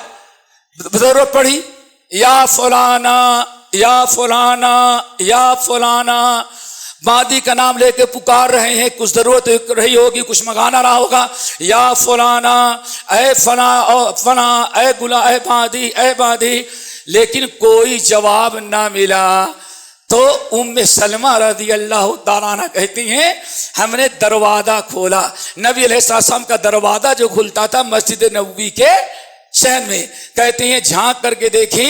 ضرورت پڑی، یا فلانا یا فلانا یا فلانا، مادی کا نام لے کے پکار رہے ہیں، کچھ ضرورت رہی ہوگی، کچھ منگانا رہا ہوگا، یا فلانا اے فنا فنا اے گلا اے مادی اے مادی، لیکن کوئی جواب نہ ملا۔ تو ام سلمہ رضی اللہ تعالیٰ عنہ کہتی ہیں ہم نے دروازہ کھولا، نبی علیہ السلام کا دروازہ جو کھلتا تھا مسجد نبوی کے شہر میں، کہتے ہیں جھانک کر کے دیکھی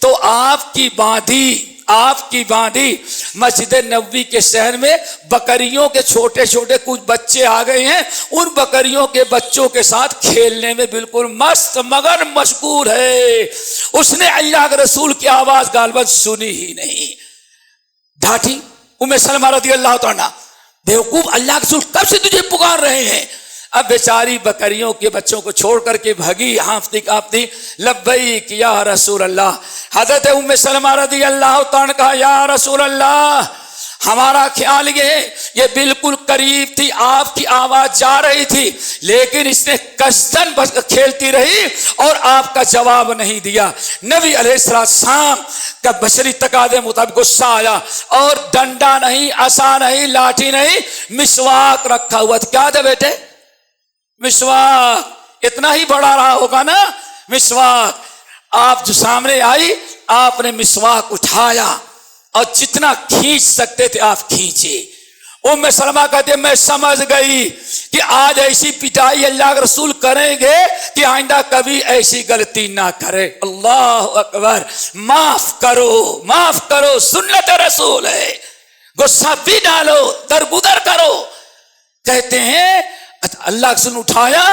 تو آپ کی باندھی مسجد نبوی کے شہر میں بکریوں کے چھوٹے چھوٹے کچھ بچے آ گئے ہیں، ان بکریوں کے بچوں کے ساتھ کھیلنے میں بالکل مست مگر مشغول ہے۔ اس نے اللہ کے رسول کی آواز غالباً سنی ہی نہیں، ڈھاٹی ام سلمہ رضی اللہ تعالیٰ، بیوقوف اللہ کے رسول کب سے تجھے پکار رہے ہیں؟ اب بیچاری بکریوں کے بچوں کو چھوڑ کر کے بھگی ہانفتی کانپتی، لبیک یا رسول اللہ۔ حضرت ام سلمہ رضی اللہ تعالیٰ نے کہا یا رسول اللہ، ہمارا خیال یہ بالکل قریب تھی، آپ کی آواز جا رہی تھی، لیکن اس نے قصداً کھیلتی رہی اور آپ کا جواب نہیں دیا۔ نبی علیہ السلام کا بشری تقاضے مطابق غصہ آیا اور ڈنڈا نہیں، عصا نہیں، لاٹھی نہیں، مسواک رکھا ہوا تھا۔ کیا تھا بیٹے؟ مسواک، اتنا ہی بڑا رہا ہوگا نا مسواک۔ آپ جو سامنے آئی، آپ نے مسواک اٹھایا اور جتنا کھینچ سکتے تھے آپ کھینچے۔ ام سلمہ کہتے میں سمجھ گئی کہ آج ایسی پٹائی اللہ کے رسول کریں گے کہ آئندہ کبھی ایسی غلطی نہ کرے۔ اللہ اکبر، معاف کرو، سنت رسول ہے، غصہ بھی ڈالو، درگزر کرو۔ کہتے ہیں اللہ کے رسول اٹھایا،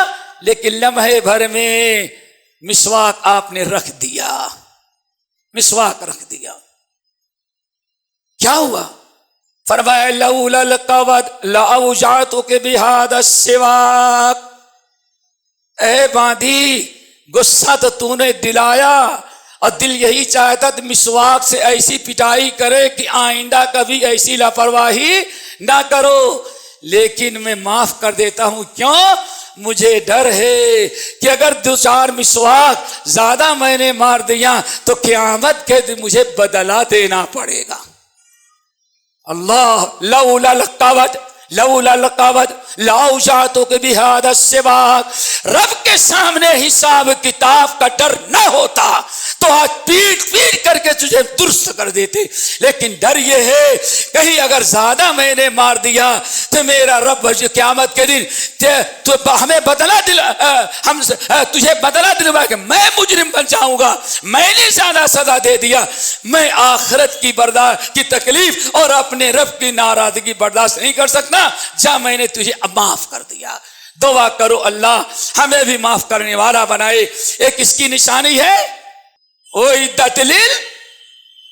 لیکن لمحے بھر میں مسواک آپ نے رکھ دیا، مسواک رکھ دیا۔ کیا ہوا؟ فرمایا لولا القوت لاوجعتک بهذا السواک، اے باندھی غصہ تو تو نے دلایا اور دل یہی چاہتا تھا مسواک سے ایسی پٹائی کرے کہ آئندہ کبھی ایسی لاپرواہی نہ کرو، لیکن میں معاف کر دیتا ہوں۔ کیوں؟ مجھے ڈر ہے کہ اگر 2-4 مسواک زیادہ میں نے مار دیا تو قیامت کے دن مجھے بدلہ دینا پڑے گا۔ اللہ، لولا القوت لاوجعتک بهذا السواک، رب کے سامنے حساب کتاب کا ڈر نہ ہوتا تو آج پیٹ کر کے تجھے درست کر دیتے، لیکن ڈر یہ ہے کہیں اگر زیادہ میں نے مار دیا تو میرا رب قیامت کے دن ہمیں تجھے بدلہ دلوا کہ میں مجرم بن جاؤں گا، میں نے زیادہ سزا دے دیا، میں آخرت کی تکلیف اور اپنے رب کی ناراضگی برداشت نہیں کر سکتا، جا میں نے تجھے اب معاف کر دیا۔ دعا کرو اللہ ہمیں بھی معاف کرنے والا بنائے۔ ایک اس کی نشانی ہے اعدت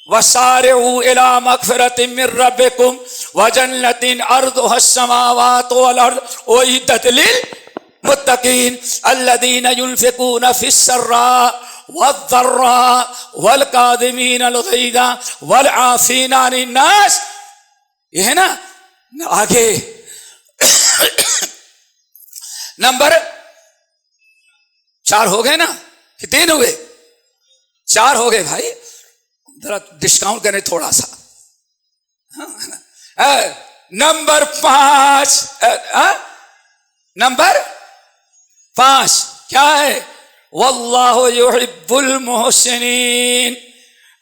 وسارعوا الى مغفرة من ربكم وجنة عرضها السماوات والارض اعدت للمتقين الذين ينفقون في السراء والضراء والكاظمين الغيظ والعافين عن الناس۔ یہ ہے نا آگے نمبر 4 ہو گئے نا کہ 3 ہو گئے؟ 4 ہو گئے بھائی، ذرا ڈسکاؤنٹ کریں تھوڑا سا۔ نمبر 5 کیا ہے؟ واللہ یحب المحسنین،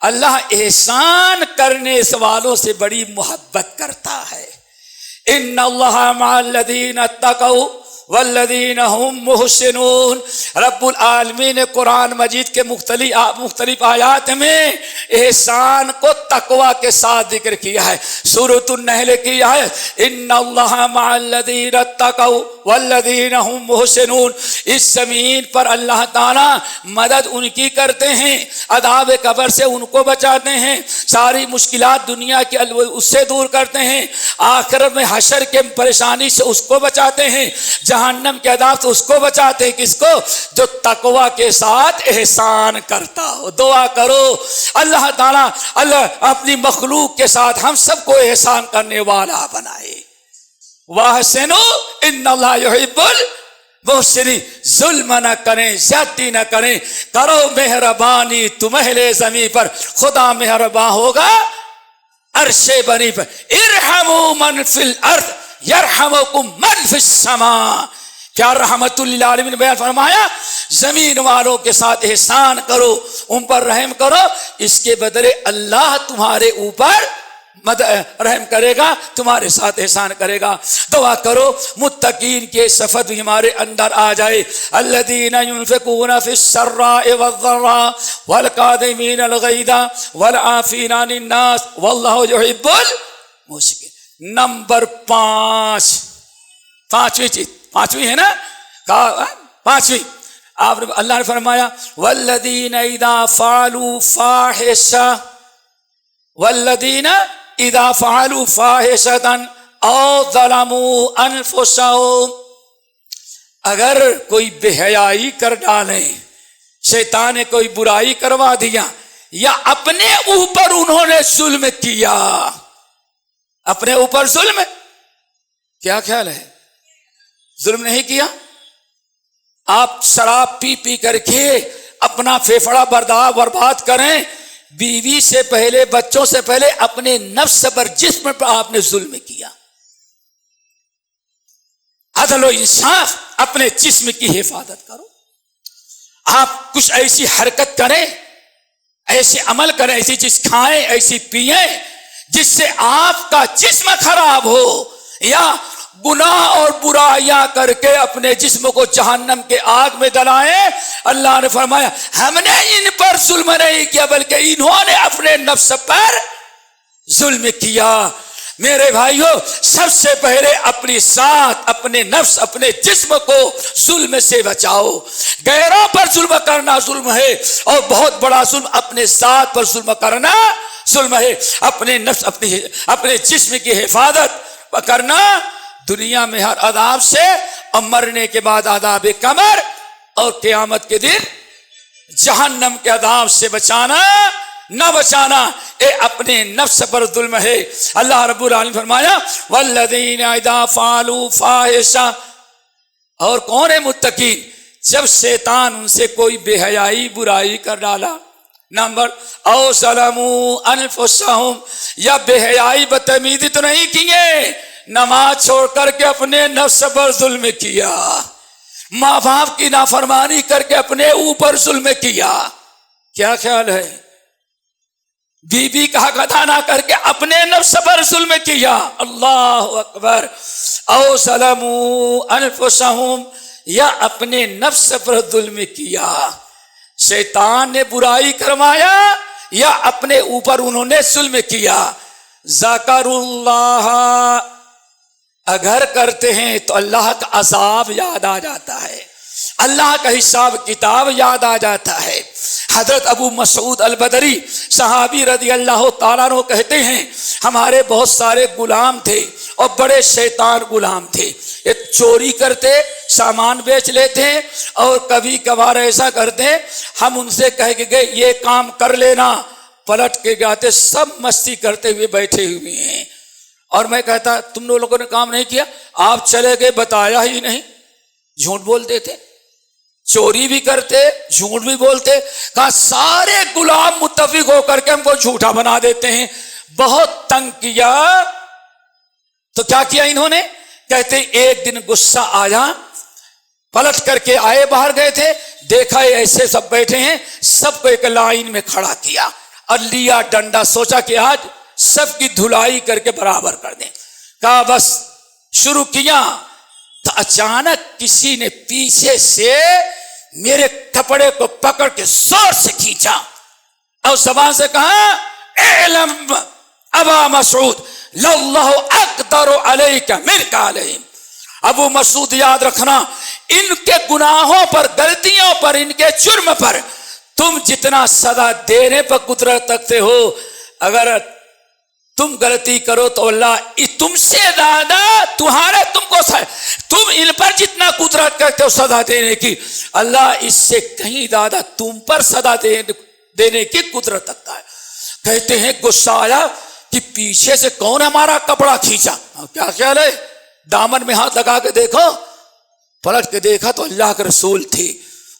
اللہ احسان کرنے والوں سے بڑی محبت کرتا ہے۔ ان اللہ مع الذین اتقوا والذین هم محسنون، رب العالمین نے قرآن مجید کے مختلف آیات میں احسان کو تقوی کے ساتھ ذکر کیا ہے۔ سورۃ النحل کی آیت ان اللہ مع الذین اتقوا والذین هم محسنون، اس زمین پر اللہ تعالی مدد ان کی کرتے ہیں، عذاب قبر سے ان کو بچاتے ہیں، ساری مشکلات دنیا کے اس سے دور کرتے ہیں، آخرت میں حشر کے پریشانی سے اس کو بچاتے ہیں، جہنم کے عذاب سے اس کو بچاتے ہیں۔ کس کو؟ جو تقوی کے ساتھ احسان کرتا ہو۔ دعا کرو اللہ تعالیٰ اپنی مخلوق کے ساتھ ہم سب کو احسان کرنے والا بنائے۔ واحسنوا ان اللہ یحب محسنی ظلم نہ کریں، زیادتی نہ کریں، کرو مہربانی تم اہل زمین پر، خدا مہربان ہوگا عرش بنی پر۔ ارحموا من فی الارض یرحمکم من فی السماء۔ کیا رحمت للعالمین نے بیان فرمایا، زمین والوں کے ساتھ احسان کرو، ان پر رحم کرو، اس کے بدلے اللہ تمہارے اوپر رحم کرے گا، تمہارے ساتھ احسان کرے گا۔ دعا کرو متقین کے صفت بھی ہمارے اندر آ جائے۔ الذین ينفقون فی السراء والضراء والکاظمین الغیظ والعافین عن الناس واللہ یحب المحسنین۔ نمبر 5، پانچویں چیز، پانچویں ہے نا، پانچویں آپ نے اللہ نے فرمایا والذین اذا فعلوا فاحشہ، والذین اذا فعلوا فاحشۃ او ظلموا انفسهم، اگر کوئی بے حیائی کر ڈالیں، شیطان نے کوئی برائی کروا دیا، یا اپنے اوپر انہوں نے ظلم کیا، اپنے اوپر ظلم، کیا خیال ہے؟ ظلم نہیں کیا؟ آپ شراب پی پی کر کے اپنا پھیپھڑا برباد کریں، بیوی سے پہلے، بچوں سے پہلے اپنے نفس پر، جسم پر آپ نے ظلم کیا۔ عدل و انصاف، اپنے جسم کی حفاظت کرو۔ آپ کچھ ایسی حرکت کریں، ایسے عمل کریں، ایسی چیز کھائیں، ایسی پیئیں جس سے آپ کا جسم خراب ہو، یا گناہ اور برائیاں کر کے اپنے جسم کو جہنم کے آگ میں ڈلائیں۔ اللہ نے فرمایا ہم نے ان پر ظلم نہیں کیا، بلکہ انہوں نے اپنے نفس پر ظلم کیا۔ میرے بھائیو، سب سے پہلے اپنی ذات، اپنے نفس، اپنے جسم کو ظلم سے بچاؤ۔ غیروں پر ظلم کرنا ظلم ہے، اور بہت بڑا ظلم اپنے ذات پر ظلم کرنا ظلم ہے۔ اپنے نفس، اپنے جسم کی حفاظت کرنا، دنیا میں ہر عذاب سے، اور مرنے کے بعد عذاب قبر، اور قیامت کے دن جہنم کے عذاب سے بچانا نہ بچانا، اے اپنے نفس پر ظلم ہے۔ اللہ رب العالمین فرمایا والذین اذا فعلوا فاحشہ، اور کون ہے متقین؟ جب شیطان ان سے کوئی بے حیائی برائی کر ڈالا، نمبر او ظلموا انفسہم، یا بے حیائی بدتمیزی تو نہیں کیے، نماز چھوڑ کر کے اپنے نفس پر ظلم کیا، ماں باپ کی نافرمانی کر کے اپنے اوپر ظلم کیا، کیا خیال ہے؟ بیوی کا حق ادا نہ کر کے اپنے نفس پر ظلم کیا، اللہ اکبر، او ظلموا انفسہم، یا اپنے نفس پر ظلم کیا، شیطان نے برائی کروایا یا اپنے اوپر انہوں نے ظلم کیا۔ ذکر اللہ، اگر کرتے ہیں تو اللہ کا عذاب یاد آ جاتا ہے، اللہ کا حساب کتاب یاد آ جاتا ہے۔ حضرت ابو مسعود البدری صحابی رضی اللہ تعالیٰ عنہ کہتے ہیں ہمارے بہت سارے غلام تھے، اور بڑے شیطان غلام تھے، یہ چوری کرتے، سامان بیچ لیتے، اور کبھی کبھار ایسا کرتے ہم ان سے کہہ کے گئے یہ کام کر لینا، پلٹ کے جاتے سب مستی کرتے ہوئے بیٹھے ہوئے ہیں، اور میں کہتا تم لوگوں نے کام نہیں کیا، آپ چلے گئے بتایا ہی نہیں، جھوٹ بولتے تھے، چوری بھی کرتے، جھوٹ بھی بولتے، کہا سارے غلام متفق ہو کر کے ہم کو جھوٹا بنا دیتے ہیں، بہت تنگ کیا۔ تو کیا کیا انہوں نے؟ کہتے ایک دن غصہ آیا، پلٹ کر کے آئے، باہر گئے تھے، دیکھا ایسے سب بیٹھے ہیں، سب کو ایک لائن میں کھڑا کیا، اور لیا ڈنڈا، سوچا کہ آج سب کی دھلائی کر کے برابر کر دیں، کہا بس شروع کیا، تو اچانک کسی نے پیچھے سے میرے کپڑے کو پکڑ کے زور سے کھینچا، اور زبان سے کہا اعلم ابا مسعود للہ اقدر علیک منک علیہم، ابو مسعود یاد رکھنا، ان کے گناہوں پر، غلطیوں پر، ان کے جرم پر تم جتنا سزا دینے پر قدرت رکھتے ہو، اگر تم غلطی کرو تو اللہ تم سے زیادہ تم کو تم ان پر جتنا قدرت کرتے ہو سزا دینے کی، اللہ اس سے کہیں زیادہ تم پر سزا دینے کی قدرت رکھتا ہے۔ کہتے ہیں غصہ آیا کہ پیچھے سے کون ہمارا کپڑا کھینچا، کیا خیال ہے؟ دامن میں ہاتھ لگا کے دیکھو، پلٹ کے دیکھا تو اللہ کے رسول تھے،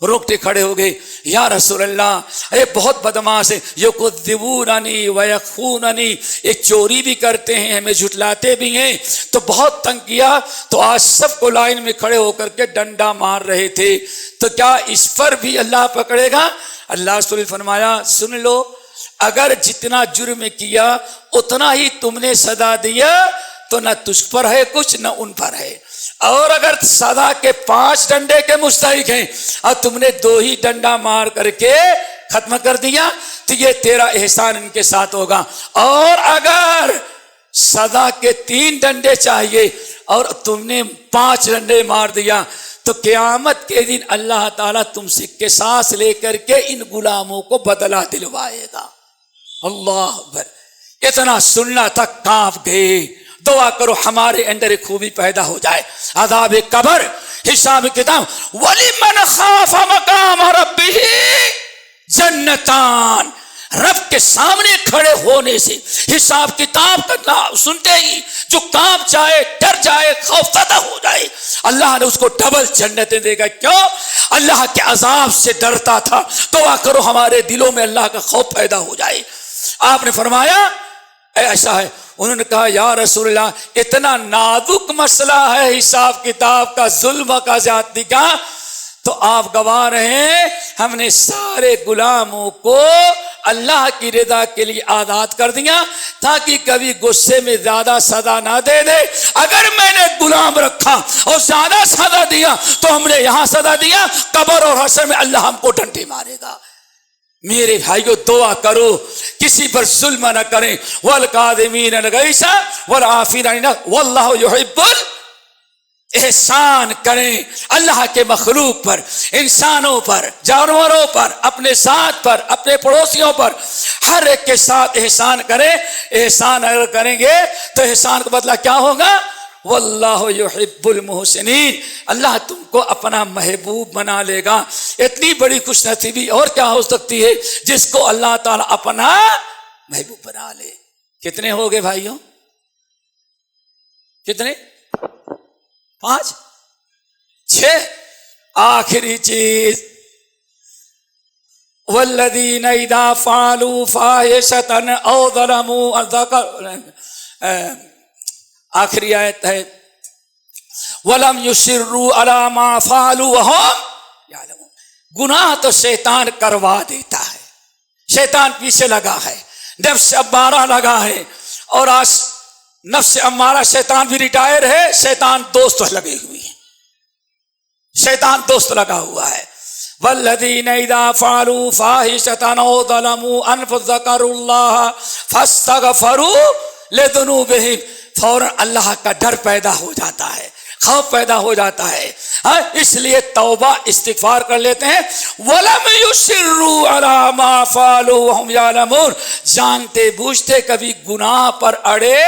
روکتے کھڑے ہو گئے، یا رسول اللہ اے بہت بدماش ہے، یکذبوننی ویخوننی، یہ چوری بھی کرتے ہیں، ہمیں جھٹلاتے بھی ہیں، تو بہت تنگ کیا، تو آج سب کو لائن میں کھڑے ہو کر کے ڈنڈا مار رہے تھے، تو کیا اس پر بھی اللہ پکڑے گا؟ اللہ رسول نے فرمایا سن لو، اگر جتنا جرم کیا اتنا ہی تم نے سزا دیا تو نہ تجھ پر ہے کچھ نہ ان پر ہے، اور اگر سزا کے 5 ڈنڈے کے مستحق ہیں اور تم نے 2 ہی ڈنڈا مار کر کے ختم کر دیا تو یہ تیرا احسان ان کے ساتھ ہوگا، اور اگر سزا کے 3 ڈنڈے چاہیے اور تم نے 5 ڈنڈے مار دیا تو قیامت کے دن اللہ تعالیٰ تم سے قصاص لے کر کے ان غلاموں کو بدلہ دلوائے گا۔ اللہ اکبر، اتنا سننا تک کانپ گئے۔ دعا کرو ہمارے اندر ایک خوبی پیدا ہو جائے، عذاب قبر، حساب کتاب، وَلِمَنْ خَافَ مَقَامَ رَبِّهِ جنتان، رب کے سامنے کھڑے ہونے سے حساب کتاب کا سنتے ہی جو کانپ جائے، ڈر جائے، خوف زدہ ہو جائے، اللہ نے اس کو ڈبل جنتیں دے گا۔ کیوں؟ اللہ کے عذاب سے ڈرتا تھا۔ دعا کرو ہمارے دلوں میں اللہ کا خوف پیدا ہو جائے۔ آپ نے فرمایا ایسا ہے، انہوں نے کہا یا رسول اللہ اتنا نازک مسئلہ ہے حساب کتاب کا، ظلم کا، زیادتی کا، تو آپ گواہ رہے ہیں ہم نے سارے غلاموں کو اللہ کی رضا کے لیے آزاد کر دیا تاکہ کبھی غصے میں زیادہ سزا نہ دے دے۔ اگر میں نے غلام رکھا اور زیادہ سزا دیا تو ہم نے یہاں سزا دیا، قبر اور حشر میں اللہ ہم کو ڈنڈے مارے گا۔ میرے بھائیو دعا کرو کسی پر ظلم نہ کریں، والکاظمین الغیظ والعافین عن الناس واللہ یحب احسان کریں اللہ کے مخلوق پر، انسانوں پر، جانوروں پر، اپنے ساتھ پر، اپنے پڑوسیوں پر، ہر ایک کے ساتھ احسان کریں۔ احسان اگر کریں گے تو احسان کا بدلہ کیا ہوگا؟ واللہ یحب المحسنین، اللہ تم کو اپنا محبوب بنا لے گا۔ اتنی بڑی خوش نصیبی اور کیا ہو سکتی ہے جس کو اللہ تعالیٰ اپنا محبوب بنا لے۔ کتنے ہو گئے بھائیوں؟ کتنے؟ 5 6۔ آخری چیز والذین اذا فعلوا فاحشۃ او ظلموا آخری آیت ہے وَلَمْ يُصِرُّوا عَلَىٰ مَا فَعَلُوا وَهُمْ يَعْلَمُونَ۔ گناہ تو شیطان کروا دیتا ہے، شیطان پیچھے لگا ہے، نفس امارہ لگا ہے، اور آج نفس امارہ شیطان بھی ریٹائر ہے، شیطان دوست لگے ہوئے ہیں، شیطان دوست لگا ہوا ہے۔ والذین اذا فعلوا فاحشۃ او ظلموا انفسهم ذکروا اللہ فاستغفروا لذنوبہم، فوراً اللہ کا ڈر پیدا ہو جاتا ہے، خوف پیدا ہو جاتا ہے، اس لیے توبہ استغفار کر لیتے ہیں۔ وَلَمْ يُصِرُّوا عَلَىٰ مَا فَعَلُوا وَهُمْ يَعْلَمُونَ، جانتے بوجھتے کبھی گناہ پر اڑے۔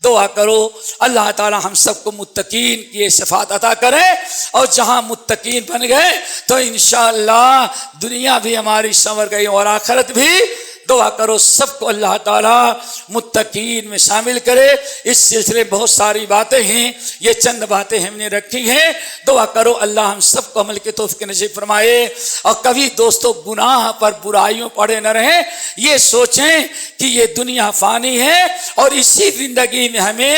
دعا کرو اللہ تعالی ہم سب کو متقین کی صفات عطا کرے، اور جہاں متقین بن گئے تو انشاءاللہ دنیا بھی ہماری سنور گئی اور آخرت بھی۔ دعا کرو سب کو اللہ تعالیٰ متقین میں شامل کرے۔ اس سلسلے میں بہت ساری باتیں ہیں، یہ چند باتیں ہم نے رکھی ہیں۔ دعا کرو اللہ ہم سب کو عمل کی توفیق نصیب فرمائے، اور کبھی دوستو گناہ پر، برائیوں پڑے نہ رہیں، یہ سوچیں کہ یہ دنیا فانی ہے اور اسی زندگی میں ہمیں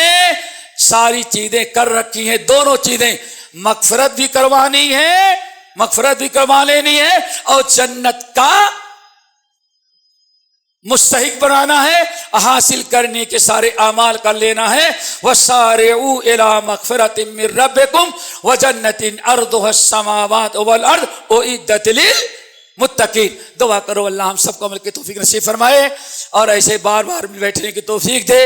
ساری چیزیں کر رکھی ہیں، دونوں چیزیں، مغفرت بھی کروانی ہے، مغفرت بھی کروا لینی ہے، اور جنت کا مستحق بنانا ہے، حاصل کرنے کے سارے اعمال کر لینا ہے۔ وَسَارِعُوا إِلَىٰ مَغْفِرَةٍ مِّن رَّبِّكُمْ وَجَنَّةٍ عَرْضُهَا السَّمَاوَاتُ وَالْأَرْضُ أُعِدَّتْ لِلْمُتَّقِينَ۔ دعا کرو اللہ ہم سب کو عمل کی توفیق نصیب فرمائے اور ایسے بار بار بیٹھنے کی توفیق دے۔